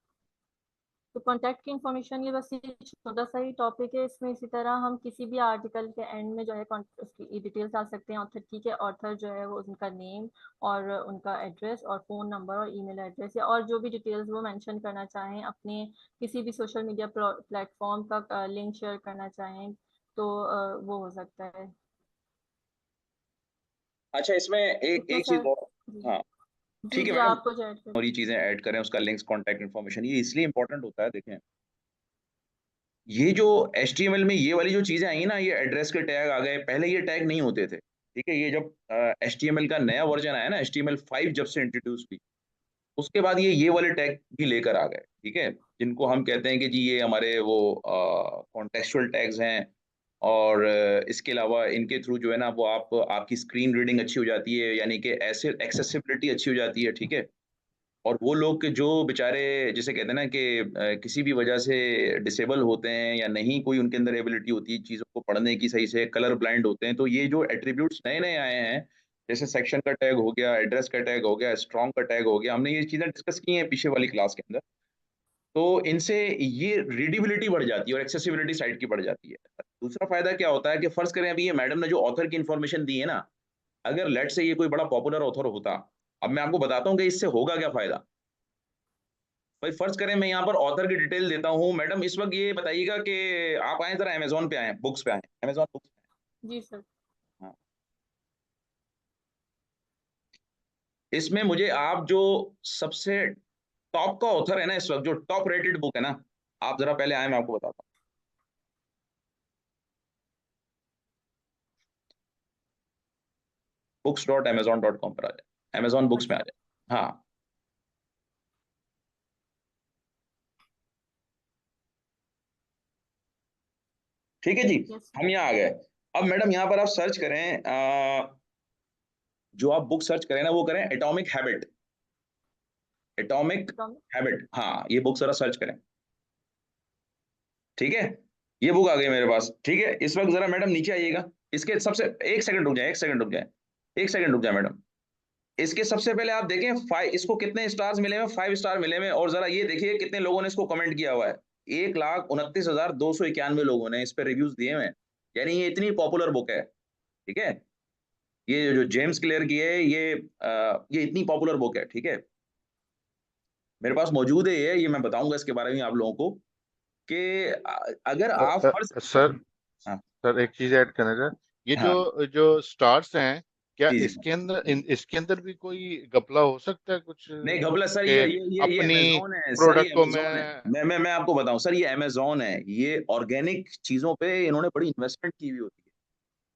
तो कॉन्टैक्ट की इन्फॉर्मेशन, ये बस ये छोटा सा ही टॉपिक है। इसमें इसी तरह हम किसी भी आर्टिकल के एंड में जो है उसकी डिटेल्स डाल सकते हैं ऑथर की, के ऑथर जो है वो उनका नेम और उनका एड्रेस और फ़ोन नंबर और ईमेल एड्रेस, या और जो भी डिटेल्स वो मेंशन करना चाहें, अपने किसी भी सोशल मीडिया प्लेटफॉर्म का लिंक शेयर करना चाहें तो वो हो सकता है। अच्छा, इसमें एक तो एक चीज सर और, जी हाँ जी ठीक है जी मैडम, आप कुछ ऐड करें। और ये चीजें ऐड करें, उसका लिंक्स, कॉन्टैक्ट इन्फॉर्मेशन, ये इसलिए इंपॉर्टेंट होता है। देखें, ये जो HTML में ये वाली जो चीजें आई ना, ये एड्रेस के टैग आ गए, पहले ये टैग नहीं होते थे, ठीक है। ये जब HTML का नया वर्जन आया ना, HTML5 जब से इंट्रोड्यूस हुई, उसके बाद ये वाले टैग भी लेकर आ गए, ठीक है, जिनको हम कहते हैं कि जी ये हमारे वो कॉन्टेक्चुअल टैग्स हैं। और इसके अलावा इनके थ्रू जो है ना, वो आपकी स्क्रीन रीडिंग अच्छी हो जाती है, यानी कि ऐसे एक्सेसिबिलिटी अच्छी हो जाती है, ठीक है। और वो लोग के जो बेचारे, जिसे कहते हैं ना कि किसी भी वजह से डिसेबल होते हैं या नहीं कोई उनके अंदर एबिलिटी होती है चीज़ों को पढ़ने की सही से, कलर ब्लाइंड होते हैं, तो ये जो एट्रीब्यूट्स नए नए आए हैं, जैसे सेक्शन का टैग हो गया, एड्रेस का टैग हो गया, स्ट्रॉन्ग का टैग हो गया, हमने ये चीज़ें डिस्कस की हैं पीछे वाली क्लास के अंदर। तो इनसे ये रीडेबिलिटी बढ़ जाती है और एक्सेसिबिलिटी साइट की बढ़ जाती है। दूसरा फायदा क्या होता है कि फर्ज करें अभी ये मैडम ने जो ऑथर की इन्फॉर्मेशन दी है ना, अगर लेट से ये कोई बड़ा पॉपुलर ऑथर होता, अब मैं आपको बताता हूँ कि इससे होगा क्या फायदा। भाई फर्ज करें मैं यहाँ पर ऑथर की डिटेल देता हूँ, मैडम इस वक्त ये बताइएगा कि आप आए जरा अमेजोन पे आए, बुक्स पे आए, अमेजोन बुक्स पे जी सर। आए। हाँ, इसमें मुझे आप जो सबसे टॉप का ऑथर है ना इस वक्त, जो टॉप रेटेड बुक है ना, आप जरा पहले आए, मैं आपको बताता हूँ। books.amazon.com पर आ जाए, अमेजोन बुक्स में आ जाए। हाँ, ठीक है जी, यस हम यहाँ आ गए। अब मैडम यहाँ पर आप सर्च करें, जो आप बुक सर्च करें ना, वो करें atomic habit, atomic sir. Habit, हाँ ये बुक जरा सर्च करें, ठीक है। ये बुक आ गई मेरे पास, ठीक है। इस वक्त जरा मैडम नीचे आइएगा, इसके सबसे, एक सेकंड रुक जाए, एक सेकंड रुक जाए, एक सेकंड रुक जाए मैडम। इसके सबसे पहले आप देखें इसको कितने स्टार्स मिले हुए, 5 स्टार मिले हुए, और जरा ये देखिए कितने लोगों ने इसको कमेंट किया हुआ है। 1,29,291 लोगों ने इस पर रिव्यूज दिए हुए हैं, यानी ये इतनी पॉपुलर बुक है, ठीक है। ये जो जेम्स क्लियर की है, ये इतनी पॉपुलर बुक है, ठीक है। मेरे पास मौजूद है ये मैं बताऊंगा इसके बारे में आप लोगों को कि अगर आप फर्ज, सर हाँ सर एक चीज ऐड करना था, ये हाँ जो स्टार्स हैं, क्या जी जी, इसके अंदर भी कोई घपला हो सकता है कुछ, नहीं घबला सर, के ये अपनी अमेजोन है सर, ये प्रोडक्ट को अमेजोन है। मैं मैं आपको बताऊं सर, ये अमेजोन है, ये ऑर्गेनिक चीजों पे इन्होंने बड़ी इन्वेस्टमेंट की हुई होती है।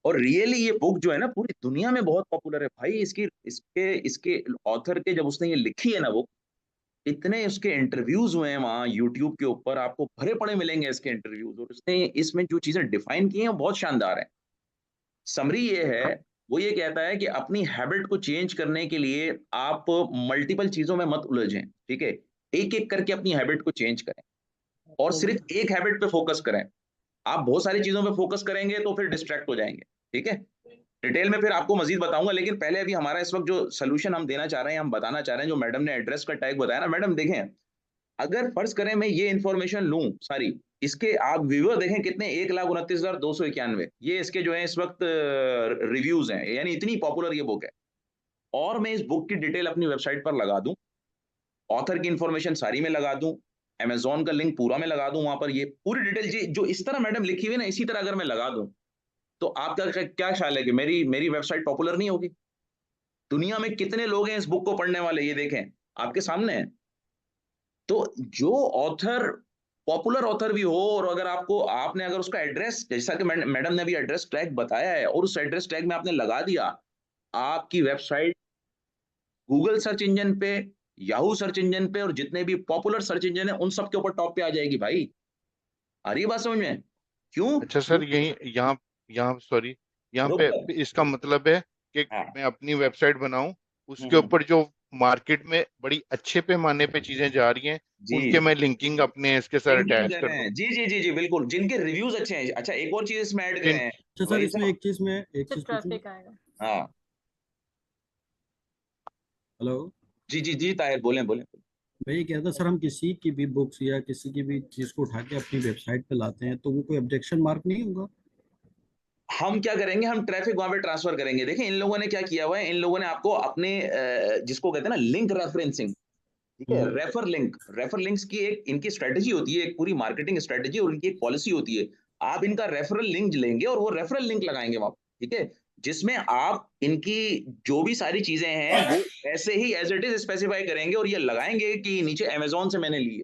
और रियली ये बुक जो है ना पूरी दुनिया में बहुत पॉपुलर है भाई। इसकी इसके इसके ऑथर के जब उसने ये लिखी है ना बुक, इतने उसके इंटरव्यूज हुए हैं वहाँ यूट्यूब के ऊपर, आपको भरे पड़े मिलेंगे इसके इंटरव्यूज, और उसने इसमें जो चीजें डिफाइन की हैं वो बहुत शानदार है। समरी ये है, वो ये कहता है कि अपनी हैबिट को चेंज करने के लिए आप मल्टीपल चीजों में मत उलझें, ठीक है, एक एक करके अपनी हैबिट को चेंज करें और सिर्फ एक हैबिट पे फोकस करें। आप बहुत सारी चीजों पे फोकस करेंगे तो फिर डिस्ट्रैक्ट हो जाएंगे, ठीक है। डिटेल में फिर आपको मजीद बताऊंगा, लेकिन पहले अभी हमारा इस वक्त जो सोल्यूशन हम देना चाह रहे हैं, हम बताना चाह रहे हैं, जो मैडम ने एड्रेस का टैग बताया ना, मैडम देखें, अगर फर्ज करें मैं ये इन्फॉर्मेशन लूं सारी, इसके आप व्यूअर देखें कितने, 1,29,291 ये इसके जो है इस वक्त रिव्यूज हैं, यानी इतनी पॉपुलर ये बुक है। और मैं इस बुक की डिटेल अपनी वेबसाइट पर लगा दूं, ऑथर की इंफॉर्मेशन सारी में लगा दूं, अमेजोन का लिंक पूरा में लगा दूं, वहां पर ये पूरी डिटेल जो इस तरह मैडम लिखी हुई है ना, इसी तरह अगर मैं लगा दूं, तो आपका क्या ख्याल है कि मेरी मेरी वेबसाइट पॉपुलर नहीं होगी? दुनिया में कितने लोग हैं इस बुक को पढ़ने वाले, ये देखें आपके सामने है। तो जो ऑथर पॉपुलर ऑथर भी हो, और अगर आपने अगर उसका एड्रेस, जैसा कि मैडम ने भी एड्रेस टैग बताया है, और उस एड्रेस टैग में आपने लगा दिया, आपकी वेबसाइट गूगल सर्च इंजन पे, याहू सर्च इंजन पे, और जितने भी पॉपुलर सर्च इंजन है उन सब के ऊपर टॉप पे आ जाएगी भाई। आ रही है बात समझ में? क्यों? अच्छा सर, यही यहाँ यहाँ सॉरी, यहाँ पे बरोबर। इसका मतलब है कि हाँ। मैं अपनी वेबसाइट बनाऊं, उसके ऊपर जो मार्केट में बड़ी अच्छे पैमाने पे चीजें जा रही हैं, जी, उनके मैं लिंकिंग अपने इसके साथ लिंकिंग अटैच कर दूं। करें, जी जी जी जी बिल्कुल, जिनके रिव्यूज अच्छे हैं। अच्छा एक और चीज इसमें ऐड जिन करें अच्छा सर, वही इसमें साहब। एक चीज सिर्फ पूछूं? ट्रैफिक आएगा। हाँ हेलो, जी जी जी ताहिर, बोलें बोलें। मैं ये कहता सर, हम किसी की भी बुक्स या किसी की भी चीज को उठा के अपनी वेबसाइट पे लाते हैं तो वो कोई ऑब्जेक्शन मार्क नहीं होगा? हम क्या करेंगे, हम ट्रैफिक वहां पे ट्रांसफर करेंगे। देखिए इन लोगों ने क्या किया हुआ है, इन लोगों ने आपको अपने जिसको कहते हैं ना लिंक रेफरेंसिंग, ठीक है, रेफर लिंक्स की एक इनकी स्ट्रेटेजी होती है, एक पूरी मार्केटिंग स्ट्रेटेजी और इनकी एक पॉलिसी होती है। आप इनका रेफरल लिंक लेंगे और वो रेफरल लिंक लगाएंगे वहां, ठीक है, जिसमें आप इनकी जो भी सारी चीजें हैं वो ऐसे ही एज इट इज स्पेसिफाई करेंगे और ये लगाएंगे कि नीचे अमेजोन से मैंने ली है,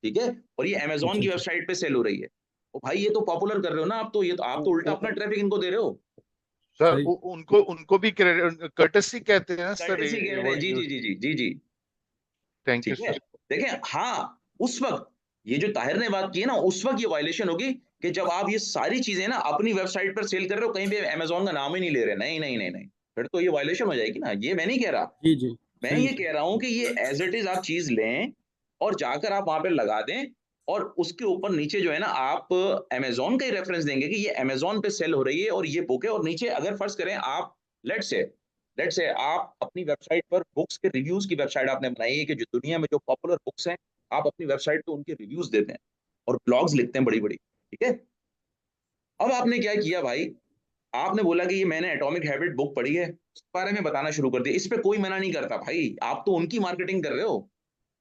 ठीक है, और ये अमेजोन अच्छा की अच्छा। वेबसाइट पे सेल हो रही है। तो भाई ये तो पॉपुलर कर रहे हो ना आप, तो ये तो आप तो उल्टा अपना ट्रैफिक इनको दे रहे हो। सर सही। उनको उनको भी कर्टसी कहते हैं ना सर, कर्टेसी कह रहे हैं, जी जी जी जी जी जी, थैंक यू ठीक है। सर। देखें हाँ, उस वक्त ये जो ताहिर ने बात की है ना, उस वक्त ये वायलेशन होगी कि जब आप ये सारी चीजें ना अपनी वेबसाइट पर सेल कर रहे हो, कहीं भी अमेजोन का नाम ही नहीं ले रहे, नहीं नहीं नहीं नहीं, फिर तो ये वायलेशन हो जाएगी ना। ये मैं नहीं कह रहा, जी जी। मैं सही ये सही। कह रहा हूं कि ये एज इट इज आप चीज लें और जाकर आप वहां पे लगा दें, और उसके ऊपर नीचे जो है ना आप अमेजोन का ही रेफरेंस देंगे कि ये अमेजोन पे सेल हो रही है और ये बुक है, और नीचे अगर फर्ज करें आप लेट से आप अपनी वेबसाइट पर बुक्स के रिव्यूज की वेबसाइट आपने बनाई है कि जो दुनिया में जो पॉपुलर बुक्स हैं, आप अपनी वेबसाइट पे उनके रिव्यूज देते हैं और ब्लॉग्स लिखते हैं बड़ी बड़ी, ठीक है। अब आपने क्या किया भाई, आपने बोला कि ये मैंने एटॉमिक हैबिट बुक पढ़ी है, उसके बारे में बताना शुरू कर दिया। इस पे कोई मना नहीं करता भाई, आप तो उनकी मार्केटिंग कर रहे हो,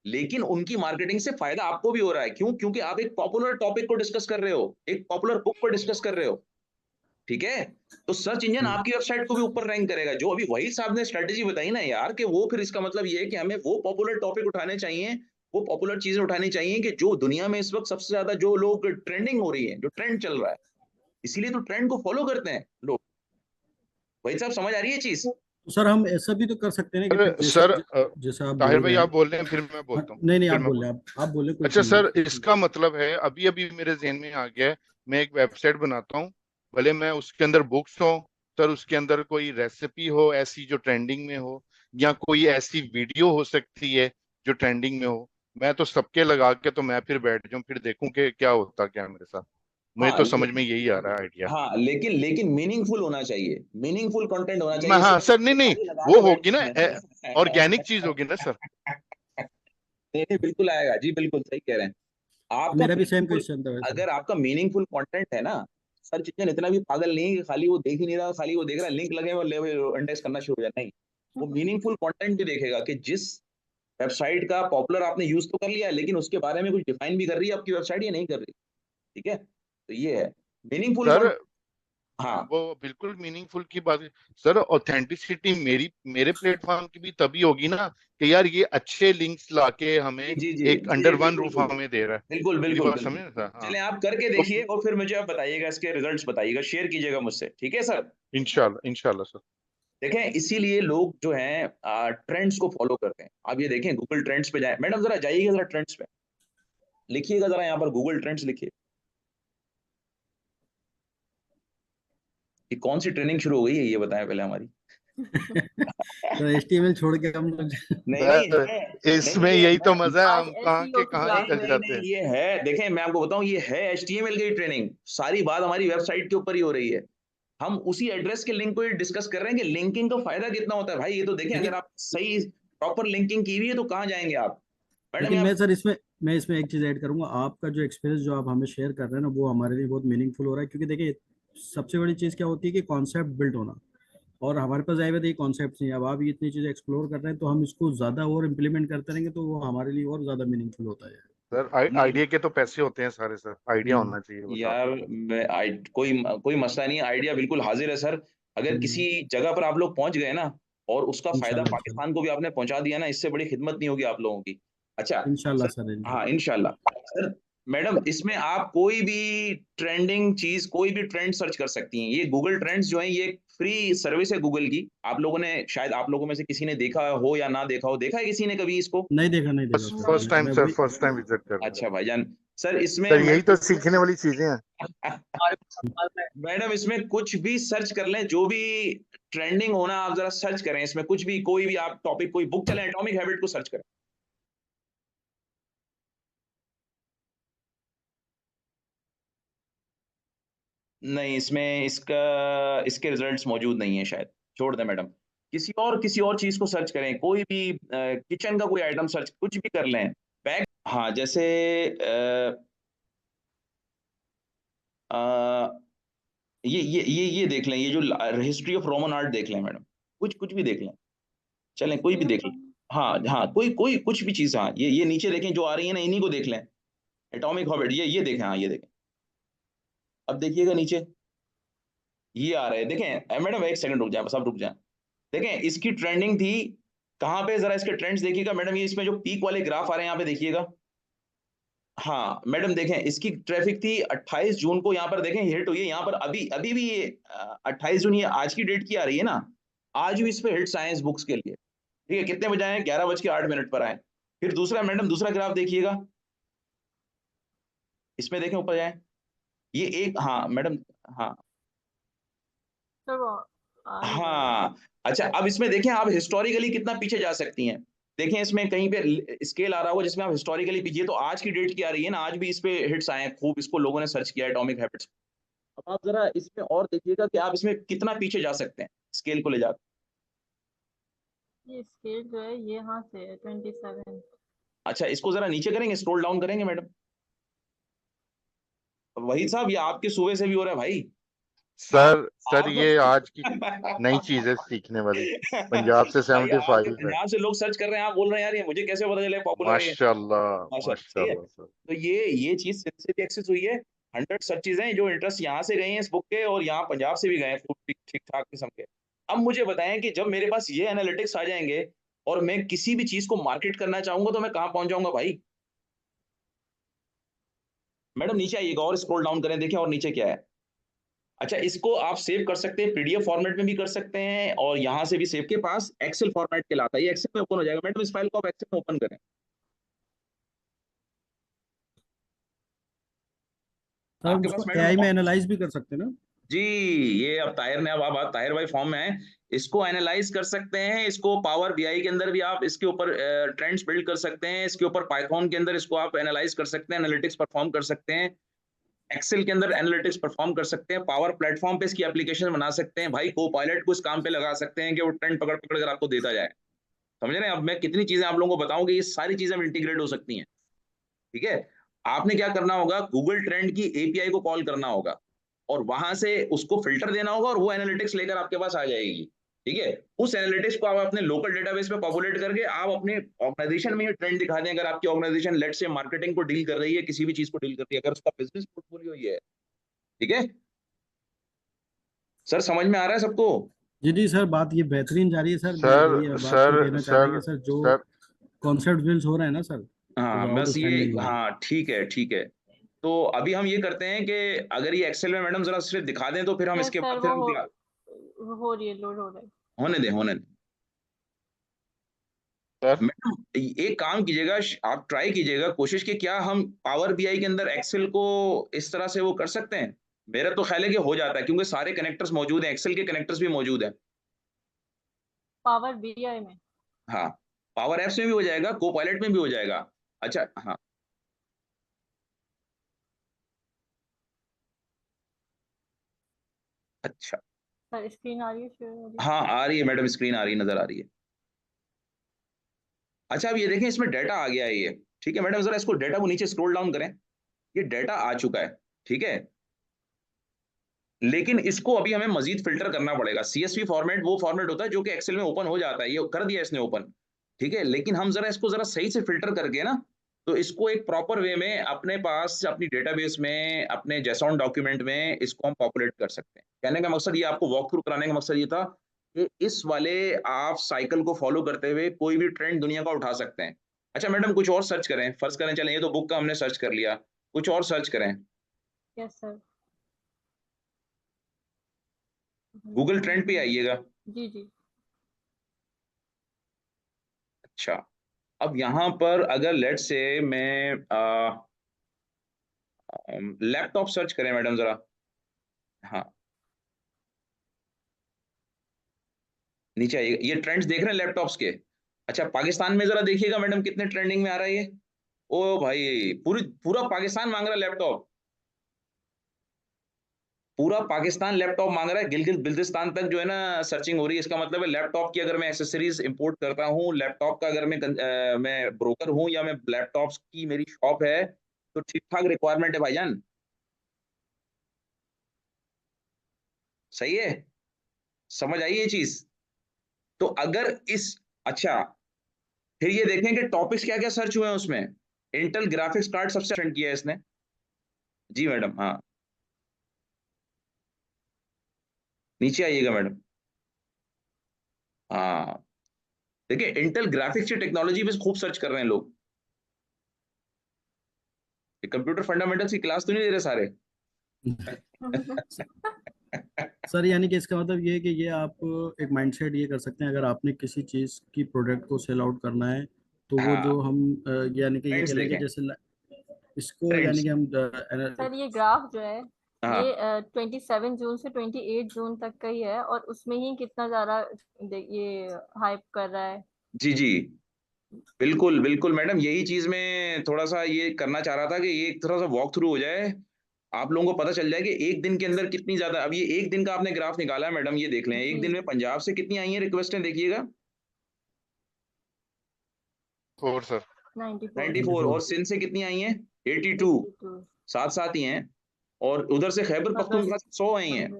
लेकिन उनकी मार्केटिंग से फायदा आपको भी हो रहा है। क्यों? क्योंकि आप एक पॉपुलर टॉपिक को डिस्कस कर रहे हो, एक पॉपुलर बुक को डिस्कस कर रहे हो, ठीक है। तो सर्च इंजन आपकी वेबसाइट को भी ऊपर रैंक करेगा। जो अभी वही साहब ने स्ट्रेटेजी बताई ना यार, कि वो फिर इसका मतलब ये है कि हमें वो पॉपुलर टॉपिक उठाने चाहिए, वो पॉपुलर चीजें उठानी चाहिए कि जो दुनिया में इस वक्त सबसे ज्यादा जो लोग ट्रेंडिंग हो रही है, जो ट्रेंड चल रहा है, इसीलिए तो ट्रेंड को फॉलो करते हैं लोग। वही साहब, समझ आ रही है चीज? तो सर हम ऐसा भी तो कर सकते हैं ना कि फिर जैसा सर जैसा आप ताहिर बोल भाई रहे हैं। आप बोल रहे हैं, फिर मैं हाँ, बोलता हूँ, नहीं नहीं, फिर आप मैं बोल बोल। रहे हैं, आप बोले, कोई अच्छा इशू नहीं सर, है। इसका मतलब है अभी अभी मेरे जहन में आ गया है, मैं एक वेबसाइट बनाता हूँ, भले मैं उसके अंदर बुक्स हो, सर उसके अंदर कोई रेसिपी हो ऐसी जो ट्रेंडिंग में हो, या कोई ऐसी वीडियो हो सकती है जो ट्रेंडिंग में हो, मैं तो सबके लगा के तो मैं फिर बैठ जाऊं, फिर देखूं कि क्या होता क्या है मेरे साथ। मुझे हाँ तो समझ में यही आ रहा है आइडिया। हाँ, लेकिन लेकिन मीनिंगफुल होना चाहिए, मीनिंगफुल कंटेंट होना मैं चाहिए, हाँ सिर्फ सर, नहीं नहीं, खाली लगा वो के बैठ होगी ना, ऑर्गेनिक चीज होगी ना सर। नहीं नहीं बिल्कुल आएगा जी, बिल्कुल सही कह रहे हैं। आपका मेरा भी सेम मीनिंगफुल, क्वेश्चन था वैसे। अगर आपका मीनिंगफुल कंटेंट है ना, सर्च इंजन इतना भी पागल नहीं है कि खाली वो देख ही नहीं रहा, खाली वो देख रहा है लिंक लगे और ले इंडेक्स करना शुरू हो जाए, नहीं। वो मीनिंगफुल कंटेंट भी देखेगा कि जिस वेबसाइट का पॉपुलर आपने यूज तो कर लिया है, लेकिन उसके बारे में कुछ डिफाइन भी कर रही है आपकी वेबसाइट या नहीं कर रही, ठीक है। तो ये है मीनिंगफुल सर कंटेंट। हाँ वो बिल्कुल मीनिंगफुल की बात है सर। ऑथेंटिसिटी मेरे प्लेटफॉर्म की भी तभी होगी ना कि यार ये अच्छे लिंक्स लाके हमें जी जी एक जी अंडर वन बिल्कुल रूफ बिल्कुल हमें दे रहा है। बिल्कुल मेरी बिल्कुल बात बिल्कुल। समझे ना सर? हाँ चलें आप करके तो देखिए और फिर मुझे आप बताइएगा, इसके रिजल्ट्स बताइएगा, शेयर कीजिएगा मुझसे, ठीक है सर? इंशाल्लाह इंशाल्लाह सर। देखें इसीलिए लोग जो हैं ट्रेंड्स को फॉलो करते हैं। आप ये देखें गूगल ट्रेंड्स पे जाएं, मैडम जरा जाइएगा जरा ट्रेंड्स पे, लिखिएगा जरा यहाँ पर गूगल ट्रेंड्स लिखिए कि कौन सी ट्रेनिंग शुरू हो गई है, ये बताएं पहले हमारी। तो HTML छोड़ के हम लोग नहीं नहीं सर है, नहीं इसमें ये यही है, तो मजा है, आज हम कहाँ एसईओ के की कहाँ क्लास नहीं निकल है। नहीं जाते नहीं हैं। ये है, देखें मैं आपको बताऊं ये है HTML की ट्रेनिंग, सारी बात हमारी वेबसाइट के ऊपर ही हो रही है। हम उसी एड्रेस के लिंक को ही डिस्कस कर रहे हैं कि लिंकिंग का फायदा कितना होता है भाई। ये तो देखें, अगर लेकिन आप सही प्रॉपर लिंकिंग की हुई है तो कहाँ जाएंगे आप? मैडम लेकिन आप मैं इसमें एक चीज़ ऐड करूंगा। आपका जो एक्सपीरियंस जो आप हमें शेयर कर रहे हैं ना, वो हमारे लिए बहुत मीनिंगफुल हो रहा है, क्योंकि देखिए सबसे बड़ी चीज़ क्या होती है कि कॉन्सेप्ट बिल्ड होना, और हमारे पास आए हुए ये कॉन्सेप्ट नहीं है। अब आप ये इतनी चीज़ें एक्सप्लोर कर रहे हैं तो हम इसको ज़्यादा और इम्प्लीमेंट करते रहेंगे तो वो हमारे लिए और ज़्यादा मीनिंगफुल होता है। सर नहीं आइडिया के तो पैसे होते हैं सारे सर, आइडिया हम्म होना चाहिए बस यार आपको। कोई कोई मसला नहीं है, आइडिया बिल्कुल हाजिर है सर। अगर किसी जगह पर आप लोग पहुंच गए ना और उसका फायदा इंशाल्लाह इंशाल्लाह पाकिस्तान को भी आपने पहुंचा दिया ना, इससे बड़ी खिदमत नहीं होगी आप लोगों की। अच्छा इंशाल्लाह सर, सर हाँ इंशाल्लाह। इंशाल्लाह सर। मैडम इसमें आप कोई भी ट्रेंडिंग चीज, कोई भी ट्रेंड सर्च कर सकती हैं। ये गूगल ट्रेंड्स जो है ये एक फ्री सर्विस है गूगल की। आप लोगों ने शायद, आप लोगों में से किसी ने देखा हो या ना देखा हो, देखा है किसी ने कभी इसको? नहीं देखा फर्स्ट सर, नहीं फर्स्ट टाइम मैं सर, वही। फर्स्ट टाइम विजिट कर रहे हैं। अच्छा भाईजान, सर इसमें सर यही तो सीखने वाली चीजें हैं। मैडम इसमें कुछ भी सर्च कर लें, जो भी ट्रेंडिंग होना आप जरा सर्च करें इसमें, कुछ भी कोई भी आप टॉपिक, कोई बुक चले, एटॉमिक हैबिट को सर्च करें। नहीं इसमें इसका, इसके रिजल्ट्स मौजूद नहीं है शायद, छोड़ दें मैडम। किसी और चीज को सर्च करें, कोई भी किचन का कोई आइटम सर्च, कुछ भी कर लें। बैग, हाँ जैसे अ, ये देख लें, ये जो हिस्ट्री ऑफ रोमन आर्ट देख लें मैडम, कुछ कुछ भी देख लें, चलें कोई भी देख लें। हाँ हाँ कोई कोई कुछ भी चीज, हाँ ये नीचे देखें जो आ रही है ना, इन्हीं को देख लें। एटॉमिक हैबिट, ये देखें, हाँ ये देखें। अब देखिएगा नीचे ये आ रहे हैं, देखें मैडम एक सेकंड रुक जाए, बस आप रुक जाए। देखें इसकी ट्रेंडिंग थी कहाँ पे, जरा इसके ट्रेंड्स देखिएगा मैडम। ये इसमें जो पीक वाले ग्राफ आ रहे हैं यहाँ पे देखिएगा। हाँ मैडम देखें इसकी ट्रैफिक थी 28 जून को, यहाँ पर देखें हिट हुई है यहाँ पर। अभी अभी भी ये 28 जून, ये आज की डेट की आ रही है ना, आज भी इस पे हिट्स आए हैं इस बुक्स के लिए। ठीक है, कितने बजे आए? 11:08 पर आए। फिर दूसरा मैडम, दूसरा ग्राफ देखिएगा, इसमें देखें ऊपर जाए, ये एक, हाँ मैडम, हाँ सर वो आ नहीं रहा है। हाँ। अच्छा अब इसमें देखें आप हिस्टोरिकली कितना पीछे जा सकती हैं। देखें इसमें कहीं पे स्केल आ रहा होगा जिसमें आप हिस्टोरिकली पीछे, तो आज की डेट की आ रही है ना, आज भी इस पे हिट्स आए हैं खूब, इसको लोगों ने सर्च किया एटॉमिक हैबिट्स। अब आप जरा इसमें और देखिएगा कि आप इसमें कितना पीछे जा सकते हैं स्केल को ले जाकर। ये स्केल जो है ये यहाँ से है 27। अच्छा इसको जरा नीचे करेंगे, स्क्रॉल डाउन करेंगे मैडम। वही साहब, ये आपके सूबे से भी हो रहा है भाई। आप सर आप ये आज की नई चीज है सीखने वाली। पंजाब से भाई आपके 75 है। पंजाब से लोग सर्च कर रहे हैं, आप बोल रहे हैं यार ये मुझे कैसे पता चले पॉपुलर है ये? माशाल्लाह माशा सही है। माशाल्लाह सर। तो ये चीज से भी एक्सेस हुई है। 100 सर्चेज हैं जो इंटरेस्ट यहाँ से गए हैं इस बुक के, और यहाँ पंजाब से भी गए हैं खूब ठीक ठाक किस्म के। अब मुझे बताएं कि जब मेरे पास ये एनालिटिक्स आ जाएंगे और मैं किसी भी चीज को मार्केट करना चाहूंगा तो मैं कहाँ पहुंच जाऊंगा भाई? मैडम नीचे आइएगा और स्क्रॉल डाउन करें, देखें और नीचे क्या है। अच्छा इसको आप सेव कर सकते हैं, पीडीएफ फॉर्मेट में भी कर सकते हैं, और यहाँ से भी सेव के पास एक्सेल फॉर्मेट के लाता है, ये एक्सेल में ओपन हो जाएगा। मैडम इस फाइल को आप एक्सेल में ओपन करें। सर हम आपके उसको पास मैडम AI में एनालाइज भी कर सकते हैं ना? जी, ये अब ताहिर ने, अब आप ताहिर भाई फॉर्म में है, इसको एनालाइज कर सकते हैं। इसको पावर बीआई के अंदर भी आप इसके ऊपर ट्रेंड्स बिल्ड कर सकते हैं, इसके ऊपर पाइथन के अंदर इसको आप एनालाइज कर सकते हैं, एनालिटिक्स परफॉर्म कर सकते हैं, एक्सेल के अंदर एनालिटिक्स परफॉर्म कर सकते हैं, पावर प्लेटफॉर्म पे इसकी एप्लीकेशन बना सकते हैं भाई, को पायलट को इस काम पे लगा सकते हैं कि वो ट्रेंड पकड़ पकड़ कर आपको देता जाए। समझ रहे हैं? अब मैं कितनी चीजें आप लोगों को बताऊं कि ये सारी चीजें इंटीग्रेट हो सकती हैं। ठीक है, आपने क्या करना होगा, गूगल ट्रेंड की एपीआई को कॉल करना होगा और वहां से उसको फिल्टर देना होगा और वो एनालिटिक्स लेकर आपके पास आ जाएगी। ठीक है, उस एनालिटिक्स को आप अपने लोकल डेटाबेस में पॉपुलेट करके आप अपने ऑर्गेनाइजेशन में ये ट्रेंड दिखा दें। अगर आपकी ऑर्गेनाइजेशन लेट से मार्केटिंग को डील कर रही है, किसी भी चीज को डील कर रही है, अगर उसका बिजनेस पोर्टफोलियो ये है, ठीक है, सर समझ में आ रहा है सबको? जी सर, बात ये बेहतरीन जा रही है सर। मैं सर वही बात सर को कहना चाह रहे हैं कि सर जो सर कॉन्सेप्ट बिल्ड हो रहे हैं ना सर, हाँ जो बस ये, आउटस्टैंडिंग है। हाँ ठीक है ठीक है। तो अभी हम ये करते हैं कि अगर ये एक्सेल में मैडम जरा सिर्फ दिखा दें तो फिर हम यस इसके सर, बाद फिर हम वो हो रही है, लोड हो रहा है। होने दें होने दें। सर मैडम एक काम कीजिएगा, आप ट्राई कीजिएगा, कोशिश कि क्या हम पावर बीआई के अंदर एक्सेल को इस तरह से वो कर सकते हैं। मेरा तो ख्याल है कि हो जाता है क्योंकि सारे कनेक्टर्स मौजूद हैं, एक्सेल के कनेक्टर्स भी मौजूद हैं। पावर बीआई में? हाँ पावर एप्स में भी हो जाएगा, को पायलट में भी हो जाएगा। अच्छा हाँ अच्छा सर स्क्रीन आ रही है, शेयर हो रही है? हाँ आ रही है मैडम, स्क्रीन आ रही है, नजर आ रही है। अच्छा अब ये देखें इसमें डाटा आ गया है ये, ठीक है मैडम जरा इसको डाटा को नीचे स्क्रॉल डाउन करें, ये डाटा आ चुका है, ठीक है। लेकिन इसको अभी हमें मजीद फिल्टर करना पड़ेगा। सीएसवी फॉर्मेट वो फॉर्मेट होता है जो कि एक्सेल में ओपन हो जाता है, ये कर दिया इसने ओपन, ठीक है। लेकिन हम जरा इसको जरा सही से फिल्टर करके ना, तो इसको एक प्रॉपर वे में अपने पास अपनी डेटाबेस में अपने जेसॉन डॉक्यूमेंट में इसको हम पॉपुलेट कर सकते हैं। कहने का मकसद ये, आपको वॉक थ्रू कराने का मकसद ये था कि इस वाले आप साइकिल को फॉलो करते हुए कोई भी ट्रेंड दुनिया का उठा सकते हैं। अच्छा मैडम कुछ और सर्च करें, फर्ज करें चलें ये तो बुक का हमने सर्च कर लिया, कुछ और सर्च करें। Yes sir. गूगल ट्रेंड पे आइएगा। जी जी। अच्छा अब यहाँ पर अगर लेट से मैं लैपटॉप सर्च करें मैडम जरा, हाँ नीचे आइएगा, ये ट्रेंड्स देख रहे हैं लैपटॉप्स के। अच्छा पाकिस्तान में जरा देखिएगा मैडम कितने ट्रेंडिंग में आ रहा है ये। ओ भाई पूरा पाकिस्तान मांग रहा है लैपटॉप, पूरा पाकिस्तान लैपटॉप मांग रहा है, गिलगित बिल्तिस्तान तक जो है ना सर्चिंग हो रही है। इसका मतलब है लैपटॉप की अगर मैं एसेसरीज इंपोर्ट करता हूँ, लैपटॉप का अगर मैं ब्रोकर हूँ या मैं लैपटॉप्स की मेरी शॉप है, तो ठीक ठाक रिक्वायरमेंट है भाईजान, सही है, समझ आई ये चीज। तो अगर इस, अच्छा फिर ये देखें कि टॉपिक्स क्या क्या सर्च हुए हैं उसमें। इंटेल ग्राफिक्स कार्ड सबसे सेंड किया है इसने। जी मैडम हाँ नीचे आइएगा मैडम। हाँ देखिए इंटेल ग्राफिक्स की टेक्नोलॉजी पे खूब सर्च कर रहे हैं लोग। ये कंप्यूटर फंडामेंटल्स की क्लास तो नहीं दे रहे सारे। सर यानी कि इसका मतलब ये है कि ये आप एक माइंडसेट ये कर सकते हैं, अगर आपने किसी चीज की प्रोडक्ट को सेल आउट करना है तो वो हाँ जो हम यानी कि ये ट्रेंड्स कह लें कि देखें, जैसे इसको यानी ट्रेंड्स कि हम सर ये ग्राफ जो है, हाँ ये 27 जून से 28 जून तक का ही है, और उसमें ही कितना ज्यादा ये हाइप कर रहा है। जी जी बिल्कुल बिल्कुल मैडम, यही चीज में थोड़ा सा ये करना चाह रहा था कि ये थोड़ा सा वॉक थ्रू हो जाए, आप लोगों को पता चल जाए कि एक दिन के अंदर कितनी ज्यादा। अब ये एक दिन का आपने ग्राफ निकाला है मैडम, ये देख लें एक जी दिन में पंजाब से कितनी आई हैं रिक्वेस्टें, देखिएगा 4 सर 94। 94, और सिंध से कितनी आई हैं 82, 82। साथ साथ ही हैं। और उधर से खैबर मगर पख्तूनख्वा से 100 आई हैं।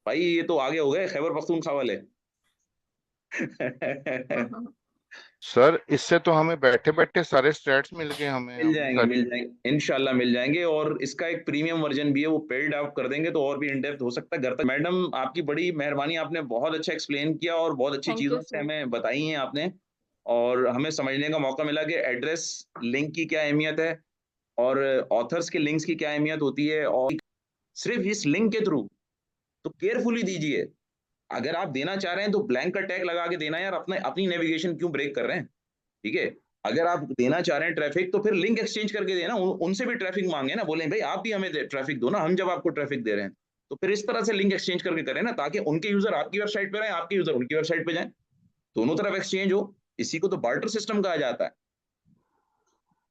भाई ये तो आगे हो गए खैबर पख्तूनख्वा वाले। सर इससे तो हमें बैठे बैठे सारे स्टैट्स मिल गए, हमें मिल अपनी जाएंगे सारी। मिल जाएंगे इंशाल्लाह मिल जाएंगे, और इसका एक प्रीमियम वर्जन भी है, वो पेड आप कर देंगे तो और भी इन डेप्थ हो सकता है घर तक। मैडम आपकी बड़ी मेहरबानी, आपने बहुत अच्छा एक्सप्लेन किया और बहुत अच्छी थैंक यू चीजों से सर। हमें बताई हैं आपने, और हमें समझने का मौका मिला कि एड्रेस लिंक की क्या अहमियत है और ऑथर्स के लिंक्स की क्या अहमियत होती है। और सिर्फ इस लिंक के थ्रू तो केयरफुली दीजिए, अगर आप देना चाह रहे हैं तो ब्लैंक का टैग लगा के देना यार, अपने अपनी नेविगेशन क्यों ब्रेक कर रहे हैं, ठीक है। अगर आप देना चाह रहे हैं ट्रैफिक तो फिर लिंक एक्सचेंज करके देना, उनसे भी ट्रैफिक मांगे ना, बोले भाई आप भी हमें ट्रैफिक दो ना, हम जब आपको ट्रैफिक दे रहे हैं तो फिर इस तरह से लिंक एक्सचेंज करके करें ना, ताकि उनके यूजर आपकी वेबसाइट पे रहें, आपके यूजर उनकी वेबसाइट पे जाएं, दोनों तरफ एक्सचेंज हो। इसी को तो बार्टर सिस्टम कहा जाता है।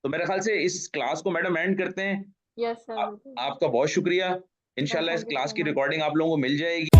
तो मेरे ख्याल से इस क्लास को मैडम एंड करते हैं। यस सर बिल्कुल। आपका बहुत शुक्रिया, सर इंशाल्लाह इस थैंक यू क्लास सो की मच। रिकॉर्डिंग आप लोगों को मिल जाएगी।